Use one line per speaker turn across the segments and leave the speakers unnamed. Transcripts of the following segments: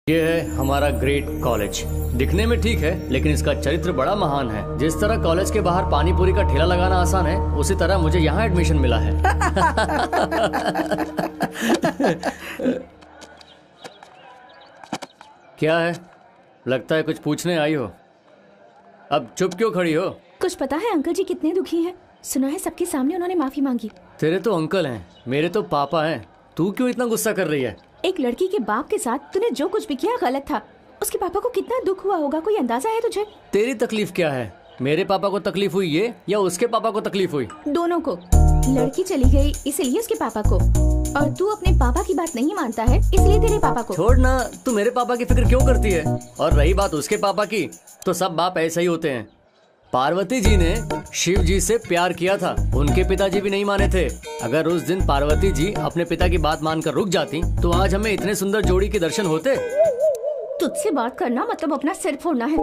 ये है हमारा ग्रेट कॉलेज। दिखने में ठीक है लेकिन इसका चरित्र बड़ा महान है। जिस तरह कॉलेज के बाहर पानी पूरी का ठेला लगाना आसान है, उसी तरह मुझे यहाँ एडमिशन मिला है। क्या है, लगता है कुछ पूछने आई हो। अब चुप क्यों खड़ी हो?
कुछ पता है अंकल जी कितने दुखी हैं? सुना है सबके सामने उन्होंने माफी मांगी।
तेरे तो अंकल हैं, मेरे तो पापा हैं। तू क्यों इतना गुस्सा कर रही है?
एक लड़की के बाप के साथ तूने जो कुछ भी किया गलत था। उसके पापा को कितना दुख हुआ होगा, कोई अंदाजा है तुझे?
तेरी तकलीफ क्या है? मेरे पापा को तकलीफ हुई ये या उसके पापा को तकलीफ हुई?
दोनों को। लड़की चली गई इसलिए उसके पापा को, और तू अपने पापा की बात नहीं मानता है इसलिए तेरे पापा को।
छोड़ ना, तू मेरे पापा की फिक्र क्यों करती है? और रही बात उसके पापा की, तो सब बाप ऐसे ही होते हैं। पार्वती जी ने शिव जी से प्यार किया था, उनके पिताजी भी नहीं माने थे। अगर उस दिन पार्वती जी अपने पिता की बात मानकर रुक जाती तो आज हमें इतने सुंदर जोड़ी के दर्शन होते।
तुझसे बात करना मतलब अपना सिर फोड़ना है।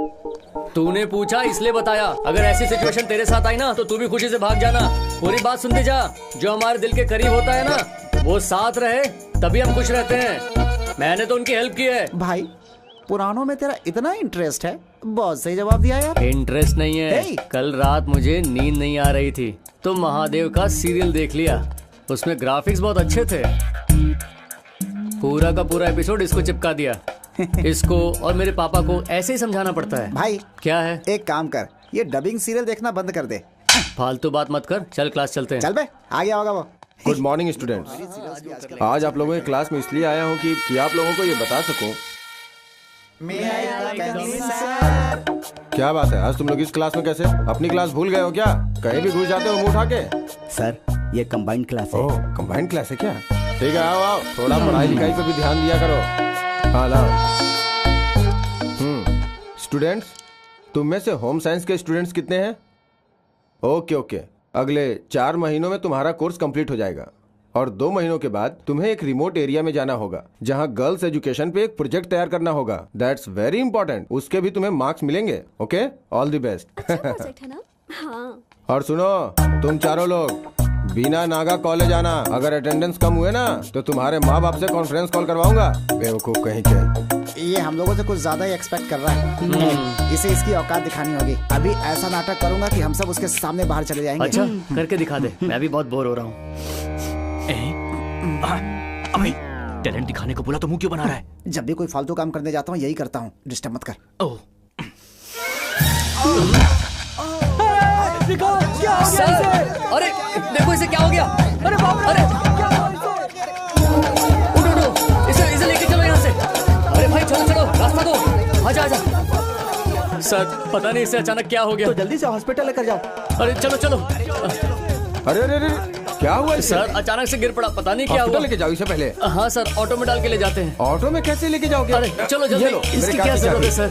तूने पूछा इसलिए बताया। अगर ऐसी सिचुएशन तेरे साथ आई ना तो तू भी खुशी से भाग जाना। पूरी बात सुनते जा। जो हमारे दिल के करीब होता है ना, वो साथ रहे तभी हम खुश रहते हैं। मैंने तो उनकी हेल्प की है।
भाई पुरानों में तेरा इतना इंटरेस्ट है, बहुत सही जवाब दिया यार।
इंटरेस्ट नहीं है।
Hey!
कल रात मुझे नींद नहीं आ रही थी तो महादेव का सीरियल देख लिया। उसमें ग्राफिक्स बहुत अच्छे थे। पूरा का पूरा एपिसोड इसको चिपका दिया। इसको और मेरे पापा को ऐसे ही समझाना पड़ता है।
भाई
क्या है?
एक काम कर, ये डबिंग सीरियल देखना बंद कर दे।
फालतू बात मत कर, चल क्लास चलते हैं।
चल बे, आ गया होगा वो।
Good morning students. आज आप लोगों की क्लास में इसलिए आया हूँ कि आप लोगों को ये बता सकूं। क्या बात है, आज तुम लोग इस क्लास में कैसे? अपनी क्लास भूल गए हो क्या? कहीं भी घुस जाते हो मुंह उठा के?
सर ये कंबाइंड क्लास है।
ओह कंबाइंड क्लास है क्या? ठीक है, आओ आओ, थोड़ा पढ़ाई लिखाई पे भी ध्यान दिया करो। हाँ लाओ। स्टूडेंट्स, तुम में से होम साइंस के स्टूडेंट्स कितने हैं? ओके ओके, अगले 4 महीनों में तुम्हारा कोर्स कंप्लीट हो जाएगा और 2 महीनों के बाद तुम्हें एक रिमोट एरिया में जाना होगा जहां गर्ल्स एजुकेशन पे एक प्रोजेक्ट तैयार करना होगा। That's very important. उसके भी तुम्हें मार्क्स मिलेंगे। Okay, all the best.
अच्छा प्रोजेक्ट है ना? हाँ।
और सुनो, तुम चारों लोग बिना नागा कॉलेज आना। अगर अटेंडेंस कम हुए ना तो तुम्हारे माँ बाप से कॉन्फ्रेंस कॉल करवाऊंगा। बेवकूफ कहीं के।
ये हम लोगों से कुछ ज्यादा ही एक्सपेक्ट कर रहा है। इसे इसकी औकात दिखानी होगी। अभी ऐसा नाटक करूंगा कि हम सब उसके सामने बाहर चले जाएंगे।
अच्छा करके दिखा दे, मैं भी बहुत बोर हो रहा हूँ।
अबे टैलेंट दिखाने को बोला तो मुंह क्यों बना रहा है?
जब भी कोई फालतू काम करने जाता हूँ यही करता हूँ, डिस्टर्ब मत कर।
ओह
अरे देखो इसे क्या हो गया। अरे बाप रे, उठो इसे लेके चलो यहाँ से। अरे भाई चलो चलो, रास्ता दो। आजा आजा। सर पता नहीं इसे अचानक क्या हो गया।
तो जल्दी से हॉस्पिटल लेकर जाओ।
अरे चलो चलो।
अरे अरे अरे, क्या हुआ इसे?
सर अचानक से गिर पड़ा, पता नहीं क्या हुआ।
लेके जाओ इसे पहले।
हाँ सर, ऑटो में डाल के ले जाते हैं।
ऑटो में कैसे लेके जाओगे?
अरे चलो जल्दी, इसकी क्या जरूरत है सर?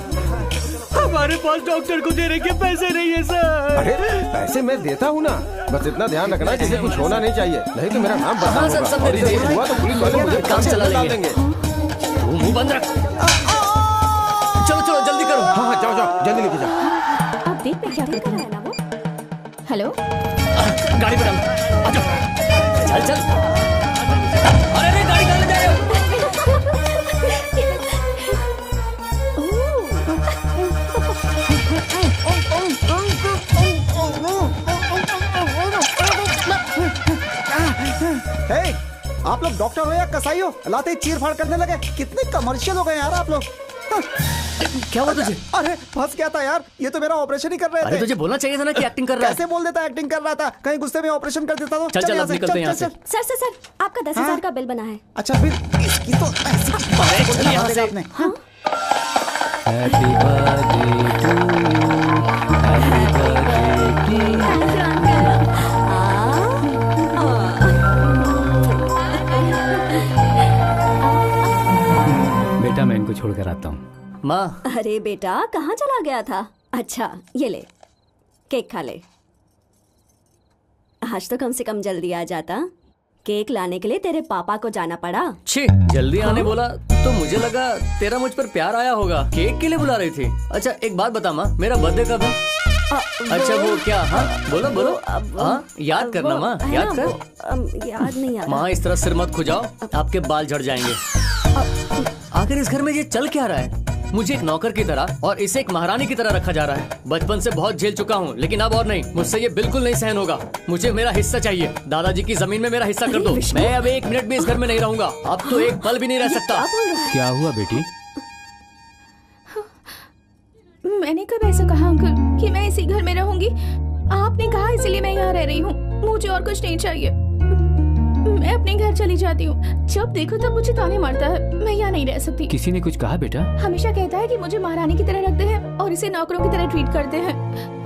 हमारे पास डॉक्टर को देने के पैसे नहीं है सर।
अरे पैसे मैं देता हूँ ना, बस इतना ध्यान रखना जिसे कुछ होना नहीं चाहिए, नहीं तो मेरा नाम बदनाम
हाँ, सब
होगा। और
दे
ये हुआ तो पुलिस वाले मुझे
काम चला
डाल
लेंगे।
देंगे।
तू मुंह बंद रख। चलो चलो जल्दी करो।
हाँ हाँ जाओ जाओ, जल्दी लेके जाओ।
आप देख में क्या कर रहा है ना वो? हेलो
गाड़ी पर डाल। आजा। चल चल। अरे अरे गाड़ी कहाँ ले जा रहे हो?
हे, आप लोग डॉक्टर हो या कसाई हो? लाते ही चीर फाड़ करने लगे। कितने कमर्शियल हो गए यार आप लोग।
क्या हुआ तुझे?
अरे फंस गया था यार, ये तो मेरा ऑपरेशन ही कर रहे
अरे
थे।
तुझे बोलना चाहिए था ना कि एक्टिंग कर रहा है।
कैसे बोल देता एक्टिंग कर रहा था? कहीं गुस्से में ऑपरेशन कर देता तो।
चल चल
यहाँ
अब
से,
निकलते हैं यहाँ से।
सर सर सर, आपका 10,000 का बिल बना है।
अच्छा फिर इसकी तो ऐसी
अरे चल यहाँ से।
आपने।
हैप्पी बेटा, मैं इनको छोड़कर आता हूँ। माँ।
अरे बेटा कहाँ चला गया था? अच्छा ये ले, केक खा ले। आज तो कम से कम जल्दी आ जाता। केक लाने के लिए तेरे पापा को जाना पड़ा।
छी, जल्दी आने बोला तो मुझे लगा तेरा मुझ पर प्यार आया होगा, केक के लिए बुला रही थी। अच्छा एक बात बता माँ, मेरा बर्थडे कब है? अच्छा वो क्या? हाँ बोलो बोलो। हाँ याद करना माँ, याद कर।
याद नहीं आ रहा।
माँ इस तरह सिर मत खुजाओ, आपके बाल झड़ जाएंगे। आखिर इस घर में ये चल क्या रहा है? मुझे एक नौकर की तरह और इसे एक महारानी की तरह रखा जा रहा है। बचपन से बहुत झेल चुका हूँ, लेकिन अब और नहीं। मुझसे ये बिल्कुल नहीं सहन होगा। मुझे मेरा हिस्सा चाहिए। दादाजी की जमीन में मेरा हिस्सा कर दो। मैं अब एक मिनट भी इस घर में नहीं रहूंगा। अब तो एक पल भी नहीं रह सकता।
क्या हुआ बेटी?
मैंने कब ऐसा कहा अंकल कि मैं इसी घर में रहूंगी? आपने कहा इसलिए मैं यहाँ रह रही हूँ। मुझे और कुछ नहीं चाहिए। मैं अपने घर चली जाती हूँ। जब देखो तब मुझे ताने मारता है। मैं यहाँ नहीं रह सकती।
किसी ने कुछ कहा बेटा?
हमेशा कहता है कि मुझे महारानी की तरह रखते हैं और इसे नौकरों की तरह ट्रीट करते हैं।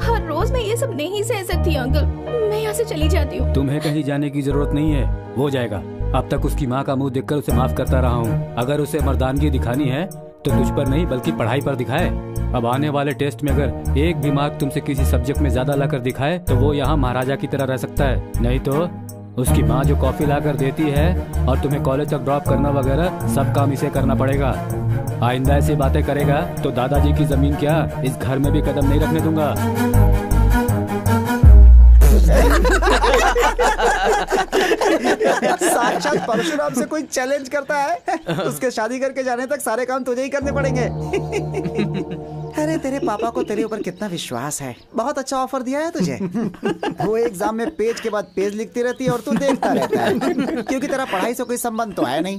हर रोज मैं ये सब नहीं सह सकती अंकल। मैं यहाँ से चली जाती हूँ।
तुम्हें कहीं जाने की जरूरत नहीं है, हो जाएगा। अब तक उसकी माँ का मुंह देखकर उसे माफ करता रहा हूँ। अगर उसे मर्दानगी दिखानी है तो तुझ पर नहीं बल्कि पढ़ाई पर दिखाए। अब आने वाले टेस्ट में अगर एक भी मार्क तुमसे किसी सब्जेक्ट में ज्यादा लाकर दिखाए तो वो यहाँ महाराजा की तरह रह सकता है। नहीं तो उसकी माँ जो कॉफी लाकर देती है और तुम्हें कॉलेज तक ड्रॉप करना वगैरह सब काम इसे करना पड़ेगा। आइंदा ऐसी बातें करेगा तो दादाजी की जमीन क्या इस घर में भी कदम नहीं रखने दूंगा।
साक्षात परशुराम से कोई चैलेंज करता है? उसके शादी करके जाने तक सारे काम तुझे ही करने पड़ेंगे। अरे तेरे पापा को तेरे ऊपर कितना विश्वास है। बहुत अच्छा ऑफर दिया है तुझे। वो एग्जाम में पेज के बाद पेज लिखती रहती है और तू देखता रहता है, क्योंकि तेरा पढ़ाई से कोई संबंध तो है नहीं।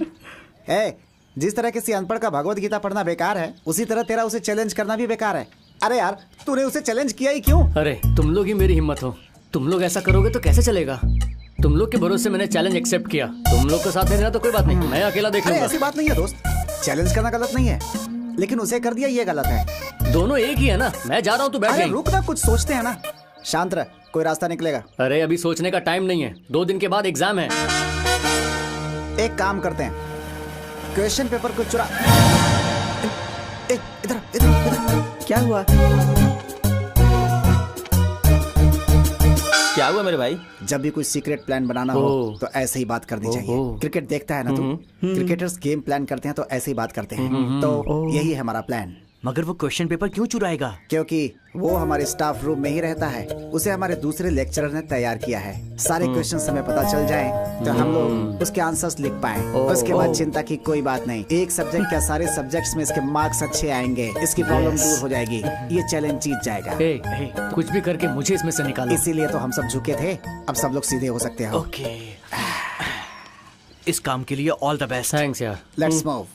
जिस तरह किसी अनपढ़ का भगवत गीता पढ़ना बेकार है, उसी तरह तेरा उसे चैलेंज करना भी बेकार है। अरे यार, तूने उसे चैलेंज किया ही क्यों?
अरे तुम लोग ही मेरी हिम्मत हो। तुम लोग ऐसा करोगे तो कैसे चलेगा? तुम लोग के भरोसे मैंने चैलेंज एक्सेप्ट किया। तुम लोग के साथ रहना तो कोई बात नहीं, मैं अकेला देख लूंगा।
ऐसी बात नहीं है दोस्त, चैलेंज करना गलत नहीं है, लेकिन उसे कर दिया ये गलत है।
दोनों एक ही है ना। मैं जा रहा हूँ, तू बैठ
अरे
गई।
रुक ना, कुछ सोचते हैं ना। शांत रह, कोई रास्ता निकलेगा।
अरे अभी सोचने का टाइम नहीं है, 2 दिन के बाद एग्जाम है।
एक काम करते हैं, क्वेश्चन पेपर को चुरा। इधर इधर इधर। क्या हुआ?
क्या हुआ मेरे भाई?
जब भी कोई सीक्रेट प्लान बनाना हो तो ऐसे ही बात करनी चाहिए। क्रिकेट देखता है ना तू? क्रिकेटर्स गेम प्लान करते हैं तो ऐसे ही बात करते हैं। तो यही है हमारा प्लान।
मगर वो क्वेश्चन पेपर क्यों चुराएगा?
क्योंकि वो हमारे स्टाफ रूम में ही रहता है। उसे हमारे दूसरे लेक्चरर ने तैयार किया है। सारे क्वेश्चंस हमें पता चल जाएं तो हम लोग उसके आंसर्स लिख पाएं। उसके बाद चिंता की कोई बात नहीं। एक सब्जेक्ट क्या सारे सब्जेक्ट्स में इसके मार्क्स अच्छे आएंगे। इसकी प्रॉब्लम दूर हो जाएगी। ये चैलेंज जीत जाएगा।
कुछ भी करके मुझे इसमें से निकालो।
इसीलिए तो हम सब झुके थे, अब सब लोग सीधे हो सकते हैं।
ओके, इस काम के लिए ऑल द बेस्ट।
थैंक्स यार।
Let's move.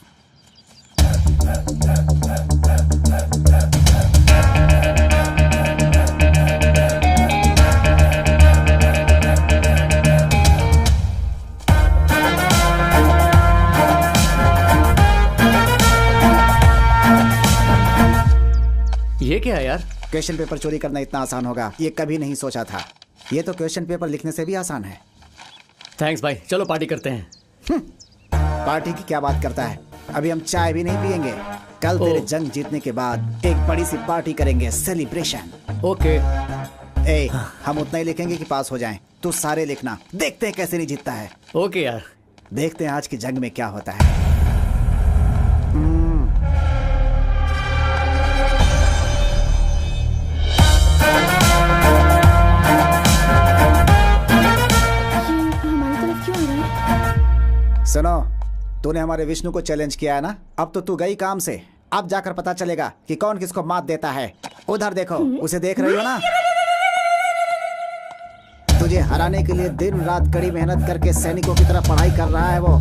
ये क्या है यार?
क्वेश्चन पेपर चोरी करना इतना आसान होगा ये कभी नहीं सोचा था। ये तो क्वेश्चन पेपर लिखने से भी आसान है।
थैंक्स भाई, चलो पार्टी करते हैं।
पार्टी की क्या बात करता है? अभी हम चाय भी नहीं पियेंगे। कल तेरे जंग जीतने के बाद एक बड़ी सी पार्टी करेंगे, सेलिब्रेशन।
ओके।
हम उतना ही लिखेंगे कि पास हो जाएं। तू सारे लिखना, देखते हैं कैसे नहीं जीतता है।
ओके यार।
देखते हैं आज की जंग में क्या होता है। सुनो, तूने हमारे विष्णु को चैलेंज किया है ना? अब तो तू गई काम से। अब जाकर पता चलेगा कि कौन किसको मात देता है। उधर देखो, उसे देख रही हो ना? तुझे हराने के लिए दिन रात कड़ी मेहनत करके सैनिकों की तरह पढ़ाई कर रहा है वो।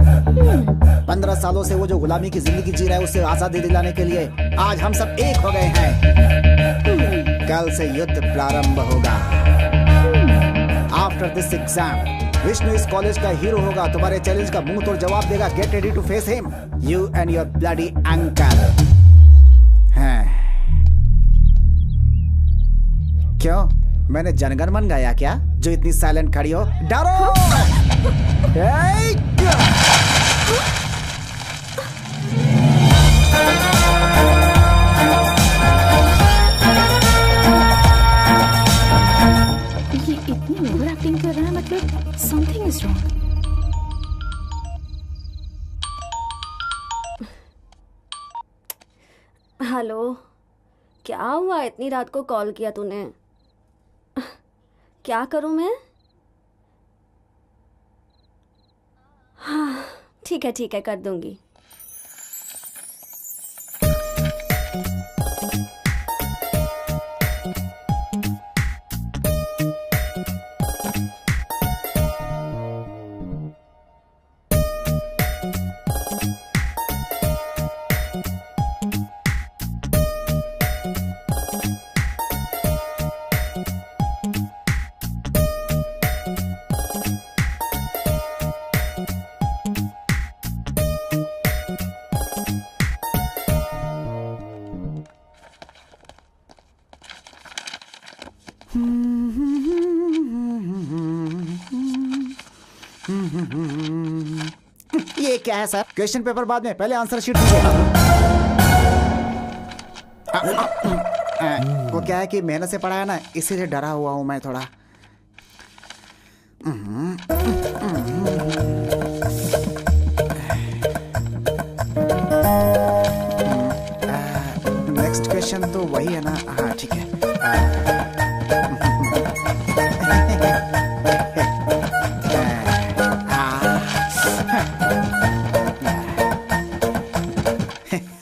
15 सालों से वो जो गुलामी की जिंदगी जी रहा है उसे आजादी दिलाने के लिए आज हम सब एक हो गए हैं। कल से युद्ध प्रारंभ होगा। आफ्टर दिस एग्जाम विष्णु इस कॉलेज का हीरो होगा। तुम्हारे चैलेंज का मुंह तोड़ जवाब देगा। Get ready to face him, you and your bloody uncle. क्यों, मैंने जनगण मन गाया क्या जो इतनी साइलेंट खड़ी हो? डरो!
ये इतनी ओवर एक्टिंग कर रहा है, मतलब समथिंग इज रॉन्ग।
हेलो, क्या हुआ? इतनी रात को कॉल किया तूने? क्या करूं मैं? हाँ ठीक है कर दूंगी।
ये क्या है सर? क्वेश्चन पेपर बाद में, पहले आंसर शीट दीजिए। वो क्या है कि मेहनत से पढ़ा है ना, इसीलिए डरा हुआ हूं मैं थोड़ा। नेक्स्ट क्वेश्चन तो वही है ना? हाँ ठीक है।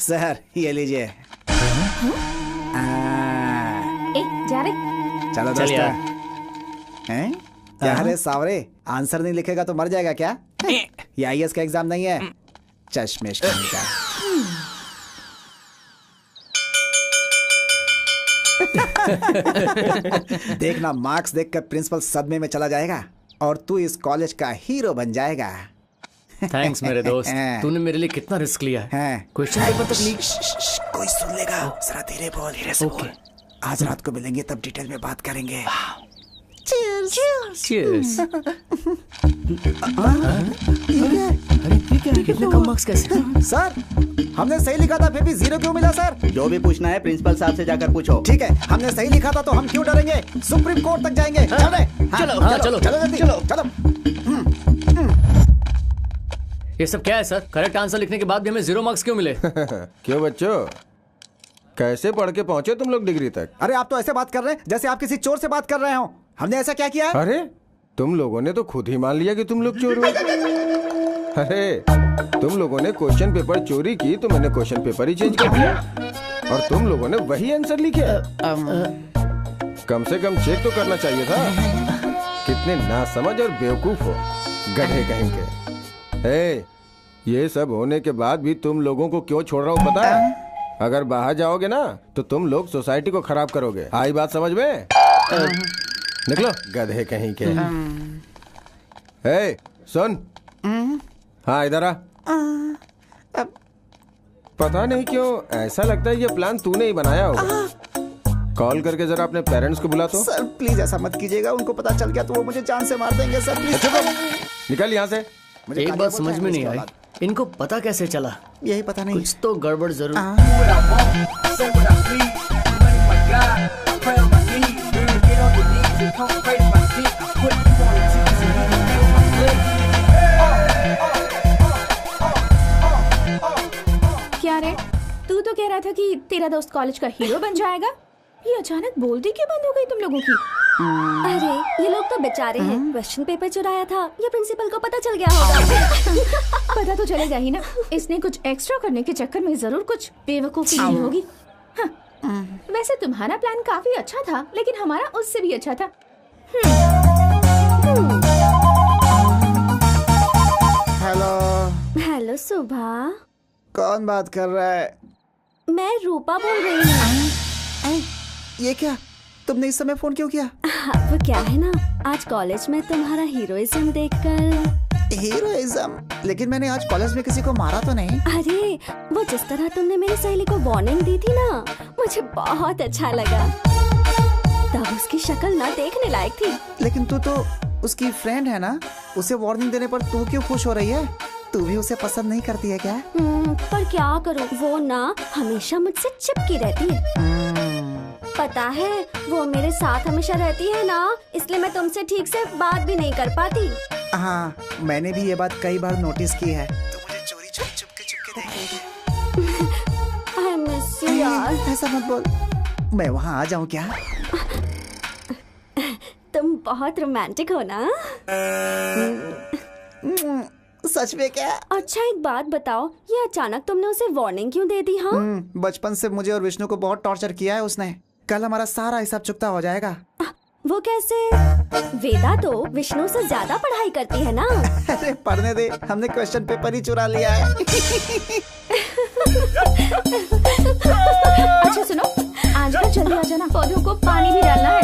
सर ये लीजिए।
ए, जा रे।
चलो
चल
दोस्त।
यार।
हैं? क्या रे सावरे, आंसर नहीं लिखेगा तो मर जाएगा क्या? ये आईएएस का एग्जाम नहीं है, चश्मेश का। देखना, मार्क्स देखकर प्रिंसिपल सदमे में चला जाएगा और तू इस कॉलेज का हीरो बन जाएगा।
थैंक्स मेरे दोस्त, तूने मेरे लिए कितना रिस्क लिया है। क्वेश्चन पेपर तक लीक।
कोई सुन लेगा, जरा धीरे बोल, धीरे से बोल। आज रात को मिलेंगे तब डिटेल में बात करेंगे।
Cheers. कितने कम मार्क्स कैसे?
सर हमने सही लिखा था, फिर भी 0 क्यों मिला सर?
जो भी पूछना है प्रिंसिपल साहब से जाकर पूछो।
ठीक है, हमने सही लिखा था तो हम क्यों डरेंगे? सुप्रीम कोर्ट तक जाएंगे।
चलो
जल्दी चलो।
ये सब क्या है सर? करेक्ट आंसर लिखने के बाद भी हमें 0 मार्क्स क्यों मिले?
क्यों बच्चों, कैसे पढ़ के पहुंचे तुम लोग डिग्री तक?
अरे आप तो ऐसे बात कर रहे हैं जैसे आप किसी चोर से बात कर रहे हो। हमने ऐसा क्या किया है?
अरे तुम लोगों ने तो खुद ही मान लिया कि तुम लोग चोर हो। अरे तुम लोगों ने क्वेश्चन पेपर चोरी की तो मैंने क्वेश्चन पेपर ही चेंज कर दिया और तुम लोगों ने वही आंसर लिखे। कम से कम चेक तो करना चाहिए था। कितने नासमझ और बेवकूफ हो, गधे कहेंगे। ये सब होने के बाद भी तुम लोगों को क्यों छोड़ रहा हूँ पता है? अगर बाहर जाओगे ना तो तुम लोग सोसाइटी को खराब करोगे। आई बात समझ में? निकलो गधे कहीं के। सुन, हाँ इधर आ। पता नहीं क्यों ऐसा लगता है ये प्लान तूने ही बनाया होगा। कॉल करके जरा अपने पेरेंट्स को बुला तो।
सर प्लीज ऐसा मत कीजिएगा, उनको पता चल गया तो वो मुझे जान से मार देंगे सर, प्लीज।
निकल यहाँ से।
एक बात समझ में नहीं आई, इनको पता कैसे चला?
यही पता नहीं,
कुछ तो गड़बड़ जरूर।
क्या रे, तू तो कह रहा था कि तेरा दोस्त कॉलेज का हीरो बन जाएगा। ये अचानक बोलती क्यों बंद हो गई तुम लोगों की?
अरे ये लोग तो बेचारे हैं, क्वेश्चन पेपर चुराया था, ये प्रिंसिपल को पता चल गया होगा।
पता तो चलेगा ही ना, इसने कुछ एक्स्ट्रा करने के चक्कर में जरूर कुछ बेवकूफी की होगी। हाँ, वैसे तुम्हारा प्लान काफी अच्छा था, लेकिन हमारा उससे भी अच्छा था।
हेलो सुभा,
कौन बात कर रहा है?
मैं रूपा बोल रही हूँ।
ये क्या, तुमने इस समय फोन क्यों किया?
वो क्या है ना, आज कॉलेज में तुम्हारा हीरोइज्म देखकर।
हीरोइज्म? लेकिन मैंने आज कॉलेज में किसी को मारा तो नहीं।
अरे वो जिस तरह तुमने मेरी सहेली को वार्निंग दी थी ना, मुझे बहुत अच्छा लगा। तब उसकी शक्ल ना देखने लायक थी।
लेकिन तू तो उसकी फ्रेंड है ना, उसे वार्निंग देने पर तू क्यों खुश हो रही है? तू भी उसे पसंद नहीं करती है क्या?
पर क्या करूं, वो ना हमेशा मुझसे चिपकी रहती है। पता है वो मेरे साथ हमेशा रहती है ना, इसलिए मैं तुमसे ठीक से बात भी नहीं कर पाती।
हाँ, मैंने भी ये बात कई बार नोटिस की है। तू मुझे चोरी चोरी चुपके देखती है।
आई मिस यू यार।
ऐसा मत बोल, मैं वहाँ आ जाऊँ क्या?
तुम बहुत रोमांटिक हो ना।
सच में क्या?
अच्छा एक बात बताओ, ये अचानक तुमने उसे वार्निंग क्यों दे दी? हाँ,
बचपन से मुझे और विष्णु को बहुत टॉर्चर किया है उसने। कल हमारा सारा हिसाब चुकता हो जाएगा।
वो कैसे? वेदा तो विष्णु से ज्यादा पढ़ाई करती है ना।
अरे पढ़ने दे, हमने क्वेश्चन पेपर ही चुरा लिया है।
अच्छा सुनो, आज का जल्दी आ जाना, पौधों को पानी भी डालना है।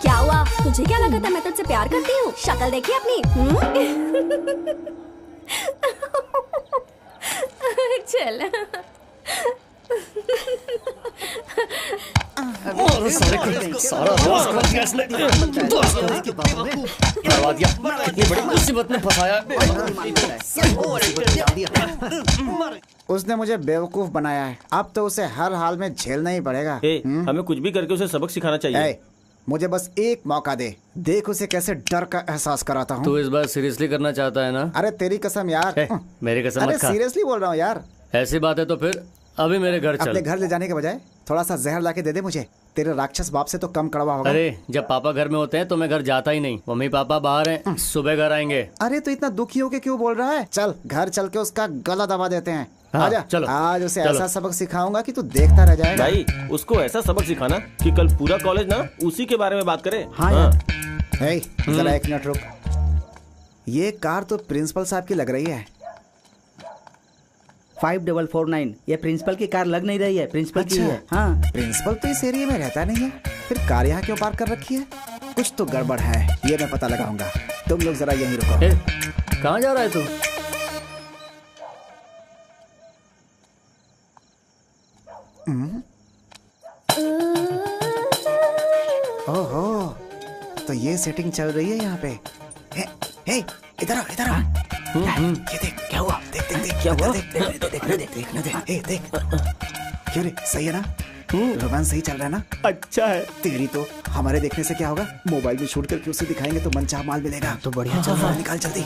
क्या हुआ, तुझे क्या लगा था मैं तुझसे प्यार करती हूँ? शक्ल देखी अपनी।
चल
सारा लॉस कर दिया इसने। करवा दिया, इतनी बड़ी मुसीबत में फंसाया।
उसने मुझे बेवकूफ बनाया है, अब तो उसे हर हाल में झेलना ही पड़ेगा।
हमें कुछ भी करके उसे सबक सिखाना चाहिए।
मुझे बस एक मौका दे, देख उसे कैसे डर का एहसास कराता हूँ।
तू इस बार सीरियसली करना चाहता है ना?
अरे तेरी कसम यार।
मेरी कसम
अरे
मत खा।
सीरियसली बोल रहा हूँ यार।
ऐसी बात है तो फिर अभी मेरे घर चल।
अपने घर ले जाने के बजाय थोड़ा सा जहर लाके दे दे मुझे, तेरे राक्षस बाप से तो कम कड़वा होगा।
अरे जब पापा घर में होते हैं तो मैं घर जाता ही नहीं, मम्मी पापा बाहर हैं, सुबह घर आएंगे।
अरे तो इतना दुखी होके क्यों बोल रहा है? चल घर चल के उसका गला दबा देते हैं।
हाँ,
आजा,
चलो,
आज उसे
चलो।
ऐसा सबक सिखाऊंगा कि तू देखता रह जाएगा।
भाई उसको ऐसा सबक सिखाना कि कल पूरा कॉलेज ना उसी के बारे में बात करे।
हाँ यार। हे, जरा एक मिनट रुक। ये कार तो प्रिंसिपल साहब की लग रही है।
5449 ये प्रिंसिपल की कार लग नहीं रही है, प्रिंसिपल की है। हाँ
प्रिंसिपल तो इस एरिया में रहता नहीं है, फिर कार यहाँ क्यों पार्क कर रखी है? कुछ तो गड़बड़ है, ये मैं पता लगाऊंगा। तुम लोग जरा यहीं रुको।
कहाँ जा रहा है तू?
ओहो, तो ये सेटिंग चल रही है यहाँ पे। हे, इधर आ, इधर आ। ये देख क्या हुआ, देख देख देख क्या हुआ, देखने दे। हे देख, क्यों रे, सही है ना? रोमांस सही चल रहा है ना?
अच्छा है।
तेरी तो हमारे देखने से क्या होगा, मोबाइल में शूट करके उसे दिखाएंगे तो मनचाहा माल मिलेगा। तो बढ़िया चल रहा है, निकाल जल्दी।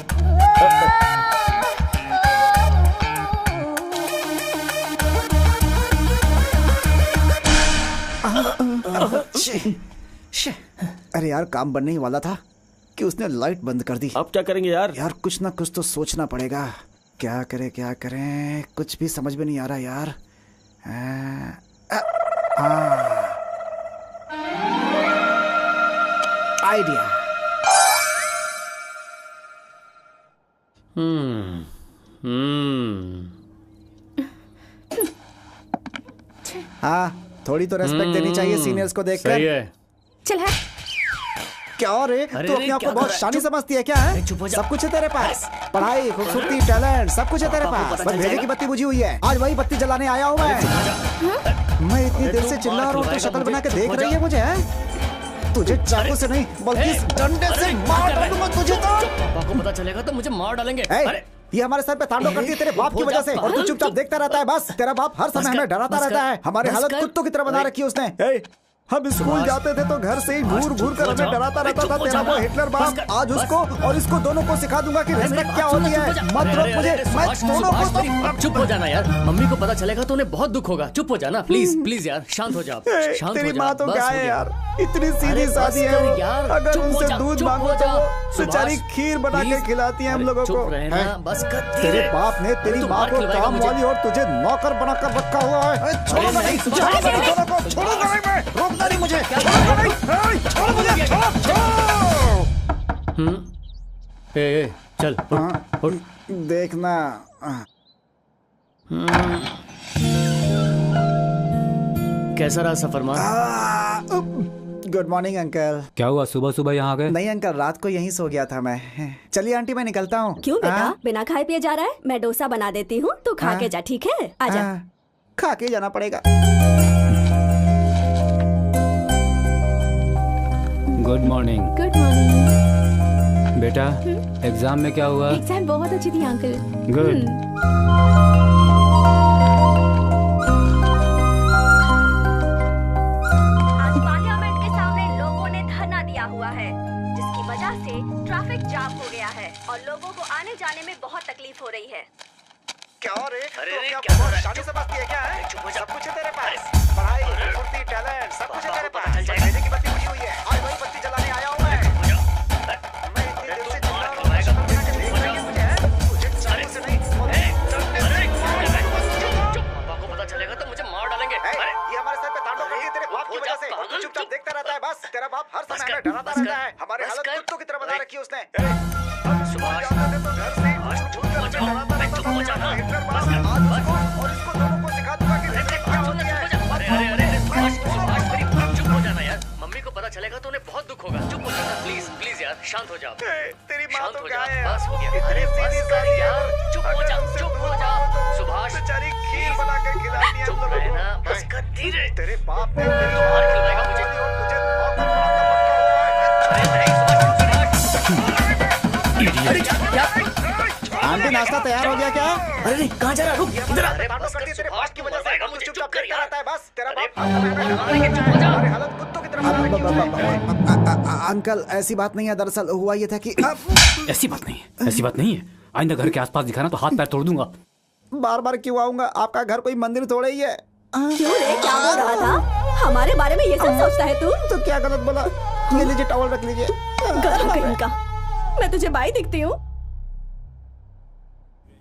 अरे यार काम बनने ही वाला था कि उसने लाइट बंद कर दी।
अब क्या करेंगे यार?
यार कुछ ना कुछ तो सोचना पड़ेगा। क्या करें, कुछ भी समझ में नहीं आ रहा यार। आइडिया। हाँ, थोड़ी तो रेस्पेक्ट देनी चाहिए सीनियर्स को देखकर।
सही है।
चल है।
क्या रे, तू अपने आप को बहुत शानी समझती है क्या है? सब कुछ है तेरे पास, पढ़ाई, खूबसूरती, टैलेंट, सब कुछ है तेरे पास। बस भेजे की बत्ती बुझी हुई है, आज वही बत्ती जलाने आया हूँ मैं इतनी देर से चिल्ला रहा हूँ, तो शक्ल बना के देख रही है मुझे, है? तुझे चाकू से नहीं बल्कि डंडे से मार डालूंगा तुझे। तो
पापा को पता चलेगा तो मुझे मार डालेंगे।
अरे ये हमारे सर पे तांडव करती है तेरे बाप की वजह से, और तू चुपचाप देखता रहता है। बस तेरा बाप हर समय हमें डराता रहता है। हमारी हालत कुत्तों की तरह बना रखी है उसने। हम स्कूल जाते थे तो घर से ही घूर घूर कर हमें डराता रहता था तेरा वो हिटलर बाप। आज उसको और इसको दोनों को सिखा दूंगा कि रिस्पेक्ट क्या होती है। मत रोक मुझे, मैं दोनों को तो।
चुप हो जाना यार, मम्मी को पता चलेगा तो उन्हें बहुत दुख होगा। चुप हो जाना प्लीज प्लीज यार, शांत हो जाओ, शांत हो जा।
तेरी माँ तो
बस
क्या
हो
है
गया।
यार, इतनी सीधी सादी है
यार,
अगर
चुप हो
उनसे
जा,
दूध
चुप
मांगो
हो
तो
जा।
वो बेचारी
सुभाष,
खीर बना के
प्लीज।
खिलाती है हम लोगों को।
चुप रहना, बस कर।
तेरे बाप ने तेरी माँ को काम वाली और तुझे नौकर बनाकर रखा हुआ है। छोड़ो नहीं, छोड़ो नहीं दोनों को, छोड़ूंगा नहीं मैं, रोकना नहीं मुझे, छोड़ो नहीं, छोड़ो मुझे, छोड़ो।
ए, चल उठ।
देखना।
कैसा रहा सफर माँ?
Good morning uncle.
क्या हुआ, सुबह सुबह यहाँ आ गए?
नहीं अंकल, रात को यहीं सो गया था मैं। चलिए आंटी मैं निकलता हूँ।
क्यों बेटा, बिना खाए पिए जा रहा है? मैं डोसा बना देती हूँ, तू खा के जा, ठीक है? आजा।
खा के जाना पड़ेगा।
Good morning.
Good morning.
बेटा एग्जाम में क्या हुआ?
एग्जाम बहुत अच्छी थी अंकल।
गुड।
आज पार्लियामेंट के सामने लोगों ने धरना दिया हुआ है, जिसकी वजह से ट्रैफिक जाम हो गया है और लोगों को आने जाने में बहुत तकलीफ हो रही है।
क्या रे, तो क्या बहुत शादी से बात की है क्या है? सब कुछ है तेरे पास, पढ़ाई, खूबसूरती, टैलेंट, सब कुछ है तेरे पास। भेजे की बत्ती बुझी हुई है, आज वही बत्ती जलाने आया हूँ मैं इतनी देर से चिल्ला रहा हूँ, शक्ल बना के देख रही है मुझे, है? तुझे चाकू से नहीं
पापा को पता चलेगा तो मुझे मार डालेंगे।
ये हमारे सर पे तांडव करती है तेरे बाप की वजह से, और तू चुपचाप देखता रहता है। बस तेरा बाप हर समय हमें डराता रहता है। हमारी हालत कुत्तों की तरह बना रखी है उसने।
सुभाष,
तो घर से डराता रहता था हिटलर बाप। आज उसको और इसको दोनों को सिखा दूंगा कि रिस्पेक्ट क्या होती है।
चुप हो जाना यार, मम्मी को पता चलेगा तो उन्हें बहुत दुख होगा। चुप हो जाना प्लीज प्लीज यार, शांत हो जाओ।
तेरी माँ
शांत
तो
हो
क्या
जा,
है,
बस हो गया।
इतनी
अरे बस
सीधी
कर
सादी है।
यार, चुप हो जा, चुप हो जा। सुभाष
बेचारी खीर बना के खिलाती है हम
चुप
लोगों
रहना,
को।
बस कर धीरे।
तेरे बाप ने
मार खिलवाएगा मुझे।
आंटी नाश्ता तैयार हो गया क्या?
अरे नहीं, कहाँ जा रहा है? रुक, इधर आ।
अंकल ऐसी बात नहीं है, दरअसल हुआ ये था कि
ऐसी बात नहीं है, ऐसी बात नहीं है। आइंदा घर के आसपास दिखाना तो हाथ पैर तोड़ दूंगा।
बार बार क्यों आऊंगा? आपका घर कोई मंदिर थोड़े ही है।
क्यों रे, क्या बोल रहा था? हमारे बारे में ये सब सोचता है तू?
तो क्या गलत बोला? ये लीजिए, टॉवल रख लीजिए।
गधा कहीं का। मैं तुझे बाई दिखती हूँ?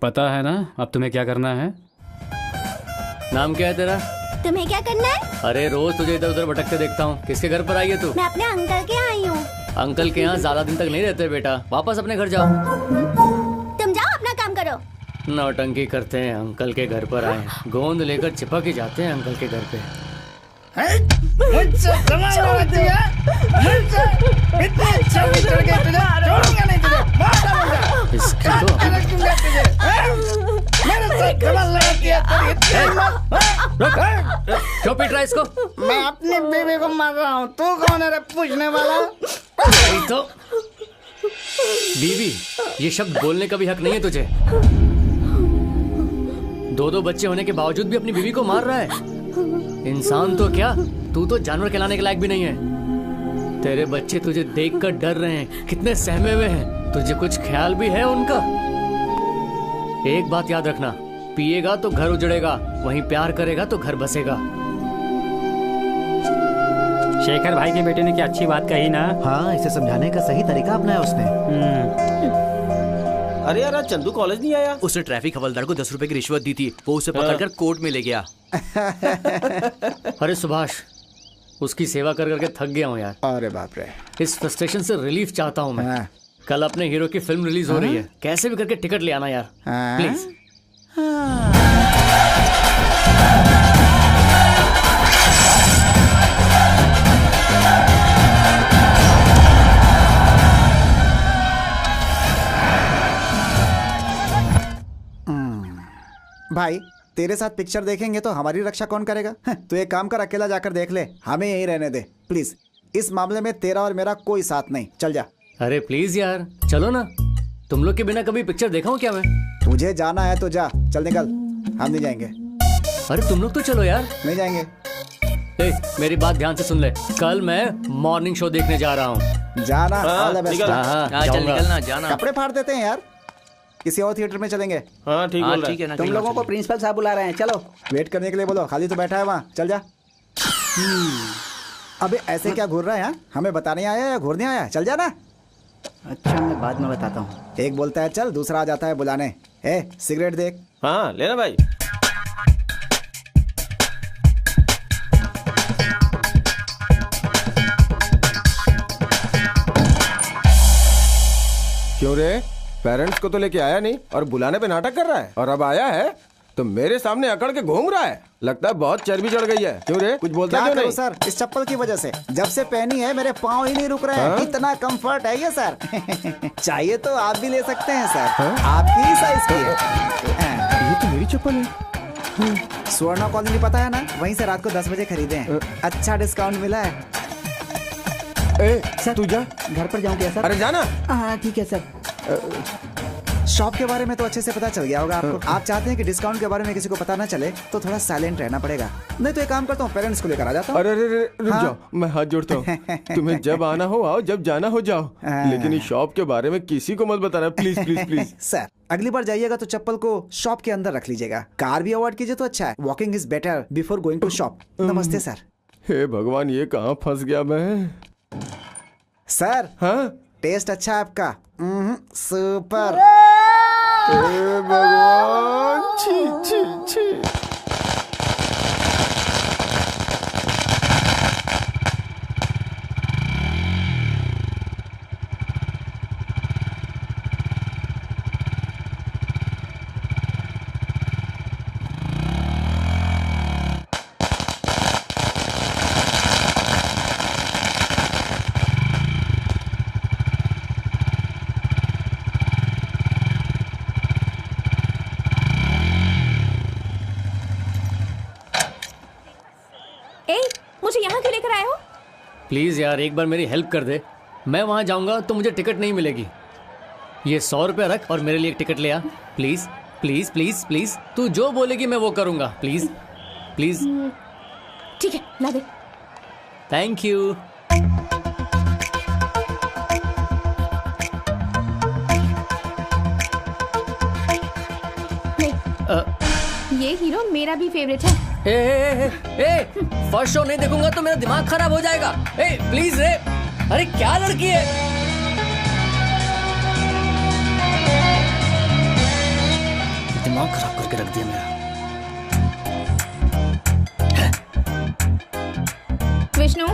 पता है ना अब तुम्हें क्या करना है?
नाम क्या है तेरा?
तुम्हें क्या करना है?
अरे रोज तुझे इधर उधर भटकते देखता हूँ। किसके घर पर आई है तू?
मैं अपने अंकल के आई हूँ।
अंकल के यहाँ ज्यादा दिन तक नहीं रहते बेटा, वापस अपने घर जाओ।
तुम जाओ अपना काम करो।
नौटंकी करते हैं, अंकल के घर पर आए, गोंद लेकर चिपक ही जाते हैं अंकल के घर पे। इसकी तो क्यों पीट रहा है इसको?
मैं अपनी बीवी को मार रहा हूँ, तू कौन है रे पूछने वाला?
तो बीवी, ये शब्द बोलने का भी हक नहीं है तुझे। दो बच्चे होने के बावजूद भी अपनी बीवी को मार रहा है। इंसान तो क्या, तू तो जानवर कहलाने के लायक भी नहीं है। तेरे बच्चे तुझे देखकर डर रहे हैं, कितने सहमे हुए हैं। तुझे कुछ ख्याल भी है उनका? एक बात याद रखना, पिएगा तो घर उजड़ेगा, वहीं प्यार करेगा तो घर बसेगा।
शेखर भाई के बेटे ने क्या अच्छी बात कही ना?
हाँ, इसे समझाने का सही तरीका अपनाया उसने।
अरे यार, आज चंदू कॉलेज नहीं आया।
उसने ट्रैफिक हवलदार को 10 रुपए की रिश्वत दी थी, वो उसे पकड़कर कोर्ट में ले गया।
अरे सुभाष, उसकी सेवा कर करके थक गया हूँ यार।
अरे बाप रे,
इस फ्रस्ट्रेशन से रिलीफ चाहता हूँ मैं।
हाँ।
कल अपने हीरो की फिल्म रिलीज हो रही है, कैसे भी करके टिकट ले आना यार,
हाँ।
प्लीज।
भाई तेरे साथ पिक्चर देखेंगे तो हमारी रक्षा कौन करेगा? तू एक काम कर, अकेला जाकर देख ले, हमें यहीं रहने दे प्लीज। इस मामले में तेरा और मेरा कोई साथ नहीं, चल जा।
अरे प्लीज यार, चलो ना। तुम लोग के बिना कभी पिक्चर देखा हूँ क्या मैं?
तुझे जाना है तो जा, चल निकल। हम नहीं जाएंगे।
अरे तुम लोग तो चलो यार।
नहीं जाएंगे।
ए, मेरी बात ध्यान से सुन ले, कल मैं मॉर्निंग शो देखने जा रहा हूँ।
जाना, ऑल द बेस्ट।
चल निकलना, जाना।
कपड़े फाड़ देते हैं यार, किसी और थिएटर में चलेंगे।
हाँ ठीक बोल रहा है।
है ना,
तुम लोगों को प्रिंसिपल साहब बुला रहे हैं, चलो।
वेट करने के लिए बोलो, खाली तो बैठा है वहाँ, चल जा। अबे ऐसे क्या घूर रहा है? हमें बताने आया या घूरने आया? चल जा ना।
अच्छा, मैं बाद में बताता हूँ।
एक बोलता है चल, दूसरा आ जाता है बुलाने। ए, सिगरेट देख।
हाँ लेना भाई।
क्यों रे, पेरेंट्स को तो लेके आया नहीं और बुलाने पे नाटक कर रहा है, और अब आया है तो मेरे सामने अकड़ के घूम रहा है। लगता है बहुत चर्बी चढ़ गई है। क्यों रे, कुछ बोलता क्यों नहीं?
सर, इस चप्पल की वजह से जब से पहनी है मेरे पाँव ही नहीं रुक रहे हैं। इतना कंफर्ट है ये सर। चाहिए तो आप भी ले सकते हैं सर। आपकी ही साइज की है।
ये तो मेरी चप्पल है।
स्वर्णा कॉलोनी पता है ना, वहीं से रात को 10 बजे खरीदे हैं। अच्छा डिस्काउंट मिला है।
ए, सर तू जा।
घर पर जाऊँ क्या सर?
अरे जाना।
हाँ ठीक है सर।
शॉप के बारे में तो अच्छे से पता चल गया होगा आपको। आप चाहते हैं कि डिस्काउंट के बारे में किसी को पता ना चले, तो थोड़ा साइलेंट रहना पड़ेगा। नहीं तो एक काम करता हूँ, पेरेंट्स को लेकर आ जाता हूँ।
अरे रुक
हाँ?
जाओ, मैं हाथ जोड़ता हूँ। तुम्हें जब आना हो आओ, जब जाना हो जाओ, लेकिन इस शॉप के बारे में किसी को मत बताना, प्लीज प्लीज प्लीज।
सर, अगली बार जाइएगा तो चप्पल को शॉप के अंदर रख लीजिएगा। कार भी अवॉइड कीजिए तो अच्छा है। Walking is better before going to shop. नमस्ते सर।
हे भगवान, ये कहाँ फंस गया मैं।
सर,
हाँ
टेस्ट अच्छा है आपका। सुपर।
हे भगवान, छी छी छी।
मुझे यहाँ क्यों लेकर आए हो?
प्लीज यार, एक बार मेरी हेल्प कर दे। मैं वहाँ जाऊंगा तो मुझे टिकट नहीं मिलेगी। ये 100 रुपया रख और मेरे लिए एक टिकट ले आ प्लीज प्लीज प्लीज प्लीज। तू जो बोलेगी मैं वो करूंगा, प्लीज प्लीज।
ठीक है, ला दे।
Thank you.
ये हीरो मेरा भी फेवरेट है।
फर्स्ट शो नहीं देखूंगा तो मेरा दिमाग खराब हो जाएगा। ए प्लीज रे, अरे क्या लड़की है। दिमाग खराब करके रख दिया मेरा।
विष्णु,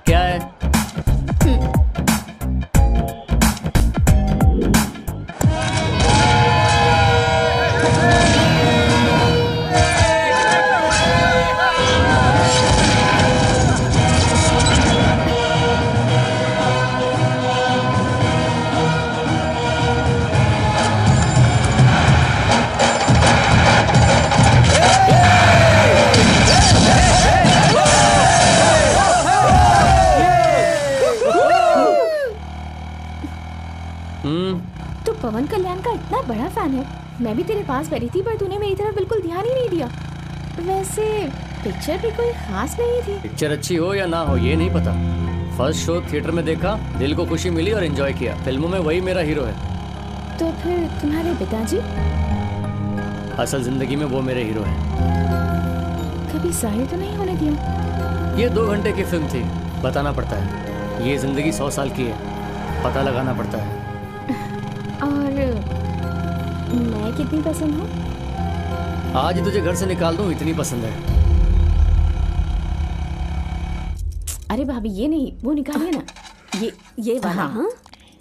क्या है?
तू पवन कल्याण का इतना बड़ा फैन है। मैं भी तेरे पास बैठी थी पर तूने मेरी तरफ बिल्कुल ध्यान ही नहीं दिया। वैसे पिक्चर भी कोई खास नहीं थी।
पिक्चर अच्छी हो या ना हो ये नहीं पता। फर्स्ट शो थिएटर में देखा, दिल को खुशी मिली और एंजॉय किया। फिल्मों में वही मेरा हीरो है।
तो फिर तुम्हारे पिताजी?
असल जिंदगी में वो मेरे हीरो हैं।
कभी जाहिर तो नहीं होने दिया?
ये 2 घंटे की फिल्म थी, बताना पड़ता है। ये जिंदगी 100 साल की है, पता लगाना पड़ता है।
और मैं कितनी पसंद हूँ?
आज तुझे घर से निकाल दूं इतनी पसंद है।
अरे भाभी ये नहीं, वो निकालिए ना। ये वाला। हाँ?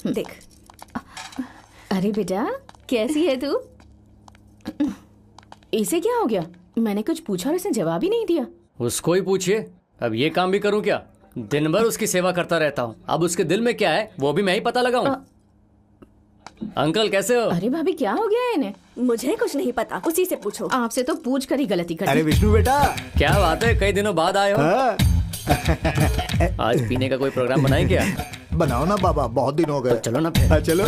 देख। अरे बेटा कैसी है तू? इसे क्या हो गया? मैंने कुछ पूछा और इसने जवाब ही नहीं दिया।
उसको ही पूछिए। अब ये काम भी करूं क्या? दिन भर उसकी सेवा करता रहता हूँ। अब उसके दिल में क्या है वो भी मैं ही पता लगाऊं। अंकल कैसे हो?
अरे भाभी क्या हो गया है इन्हें?
मुझे कुछ नहीं पता, उसी से पूछो।
आपसे तो पूछ कर ही गलती कर दी।
अरे विष्णु बेटा,
क्या बात है, कई दिनों बाद आए हो। आज पीने का कोई प्रोग्राम बनाए क्या?
बनाओ ना बाबा, बहुत दिन हो गए।
तो चलो ना फिर।
चलो।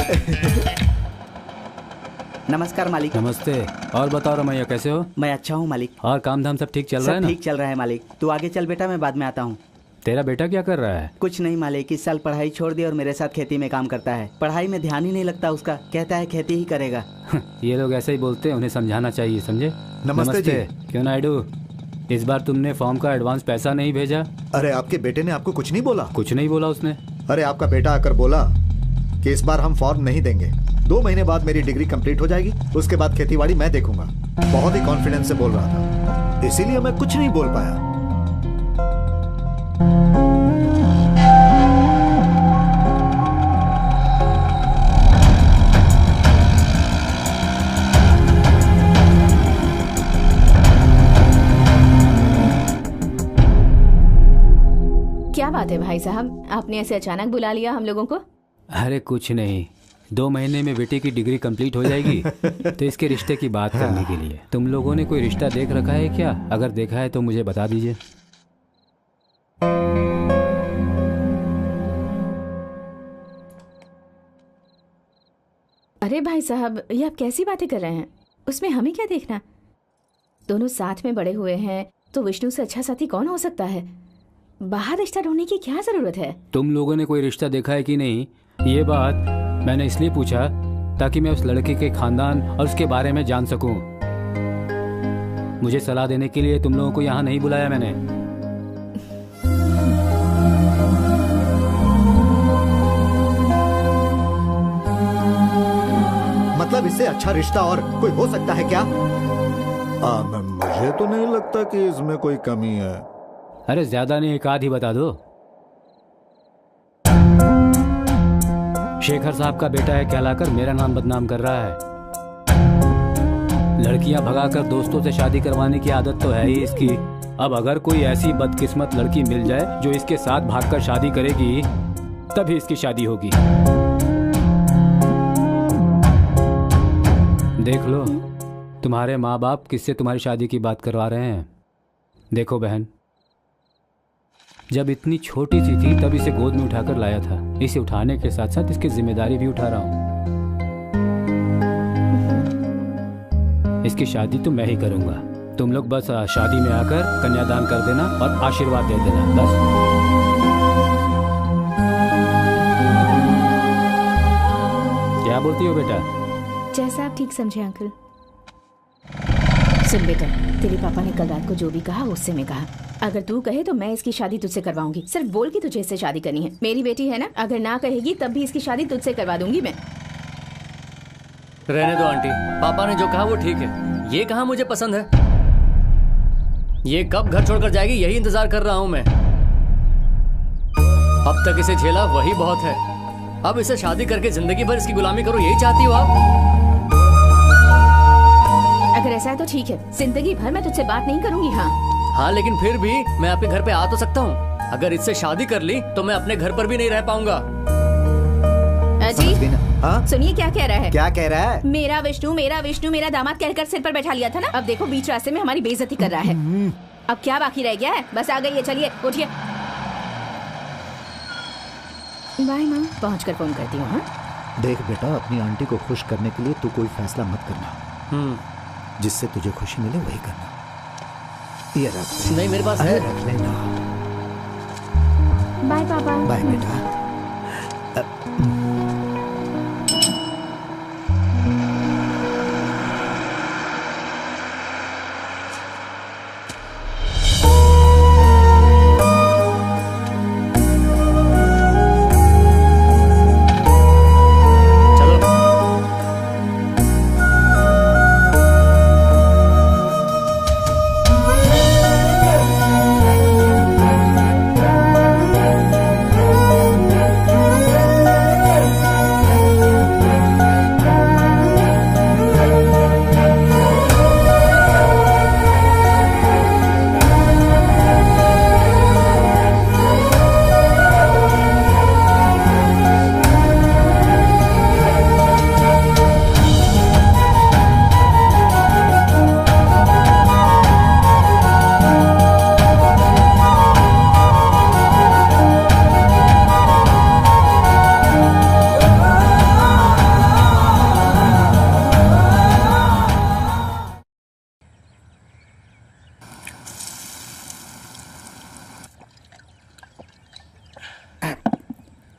नमस्कार मालिक।
नमस्ते। और बताओ रमैया कैसे हो?
मैं अच्छा हूँ मालिक।
और काम धाम सब ठीक चल रहा है
सब
ना?
ठीक चल रहा है मालिक। तू आगे चल बेटा, मैं बाद में आता हूँ।
तेरा बेटा क्या कर रहा है?
कुछ नहीं मालिक, इस साल पढ़ाई छोड़ दी और मेरे साथ खेती में काम करता है। पढ़ाई में ध्यान ही नहीं लगता उसका, कहता है खेती ही करेगा।
ये लोग ऐसे ही बोलते हैं, उन्हें समझाना चाहिए, समझे?
नमस्ते जी।
क्यों नायडू, इस बार तुमने फॉर्म का एडवांस पैसा नहीं भेजा?
अरे आपके बेटे ने आपको कुछ नहीं बोला?
कुछ नहीं बोला उसने।
अरे आपका बेटा आकर बोला कि इस बार हम फॉर्म नहीं देंगे, 2 महीने बाद मेरी डिग्री कंप्लीट हो जाएगी, उसके बाद खेतीबाड़ी मैं देखूंगा। बहुत ही कॉन्फिडेंस से बोल रहा था, इसीलिए मैं कुछ नहीं बोल पाया।
क्या बात है भाई साहब, आपने ऐसे अचानक बुला लिया हम लोगों को?
अरे कुछ नहीं, 2 महीने में बेटे की डिग्री कंप्लीट हो जाएगी तो इसके रिश्ते की बात करने के लिए। तुम लोगों ने कोई रिश्ता देख रखा है क्या? अगर देखा है तो मुझे बता दीजिए।
अरे भाई साहब, ये आप कैसी बातें कर रहे हैं? उसमें हमें क्या देखना? दोनों साथ में बड़े हुए हैं तो विष्णु से अच्छा साथी कौन हो सकता है? बाहर रिश्ता ढूंढने की क्या जरूरत है?
तुम लोगों ने कोई रिश्ता देखा है कि नहीं, ये बात मैंने इसलिए पूछा ताकि मैं उस लड़के के खानदान और उसके बारे में जान सकूं। मुझे सलाह देने के लिए तुम लोगों को यहाँ नहीं बुलाया मैंने।
मतलब इससे अच्छा रिश्ता और कोई हो सकता है क्या? मुझे तो नहीं लगता कि इसमें कोई कमी है।
अरे ज्यादा नहीं, 1 आध ही बता दो। शेखर साहब का बेटा है कहलाकर मेरा नाम बदनाम कर रहा है। लड़कियां भगाकर दोस्तों से शादी करवाने की आदत तो है ही इसकी। अब अगर कोई ऐसी बदकिस्मत लड़की मिल जाए जो इसके साथ भागकर शादी करेगी, तभी इसकी शादी होगी। देख लो, तुम्हारे माँ बाप किससे तुम्हारी शादी की बात करवा रहे हैं। देखो बहन, जब इतनी छोटी सी थी तब इसे गोद में उठाकर लाया था। इसे उठाने के साथ साथ इसकी जिम्मेदारी भी उठा रहा हूँ। इसकी शादी तो मैं ही करूंगा। तुम लोग बस शादी में आकर कन्यादान कर देना और आशीर्वाद दे देना बस। क्या बोलती हो बेटा?
जैसा आप ठीक समझे अंकल। सुन बेटा, तेरे पापा ने कल रात को जो भी कहा उससे मैं कहा, अगर तू कहे तो मैं इसकी शादी तुझसे करवाऊंगी। सिर्फ बोल कि तुझे इससे शादी करनी है। मेरी बेटी है ना, अगर ना कहेगी तब भी इसकी शादी तुझसे करवा दूंगी मैं।
रहने दो आंटी, पापा ने जो कहा वो ठीक है। ये कहा मुझे पसंद है। ये कब घर छोड़कर जाएगी यही इंतजार कर रहा हूं मैं। अब तक इसे झेला वही बहुत है। अब इसे शादी करके जिंदगी भर इसकी गुलामी करो, यही चाहती हो आप?
अगर ऐसा है तो ठीक है, जिंदगी भर मैं तुझसे बात नहीं करूंगी।
हाँ, लेकिन फिर भी मैं आपके घर पे आ तो सकता हूँ। अगर इससे शादी कर ली तो मैं अपने घर पर भी नहीं रह पाऊंगा।
अजी,
हाँ?
सुनिए क्या कह रहा है।
क्या कह रहा है?
मेरा विष्णु मेरा दामाद कहकर सिर पर बैठा लिया था ना, अब देखो बीच रास्ते में हमारी बेइज्जती कर रहा है। अब क्या बाकी रह गया है? बस आ गई है, चलिए उठिए। बाय माँ, पहुँच कर फोन करती हूँ। हाँ
देख बेटा, अपनी आंटी को खुश करने के लिए तू कोई फैसला मत करना। जिससे तुझे खुशी मिले वही करना। ये रख।
नहीं, मेरे पास है।
रख लेना।
बाय पापा।
बाय बेटा।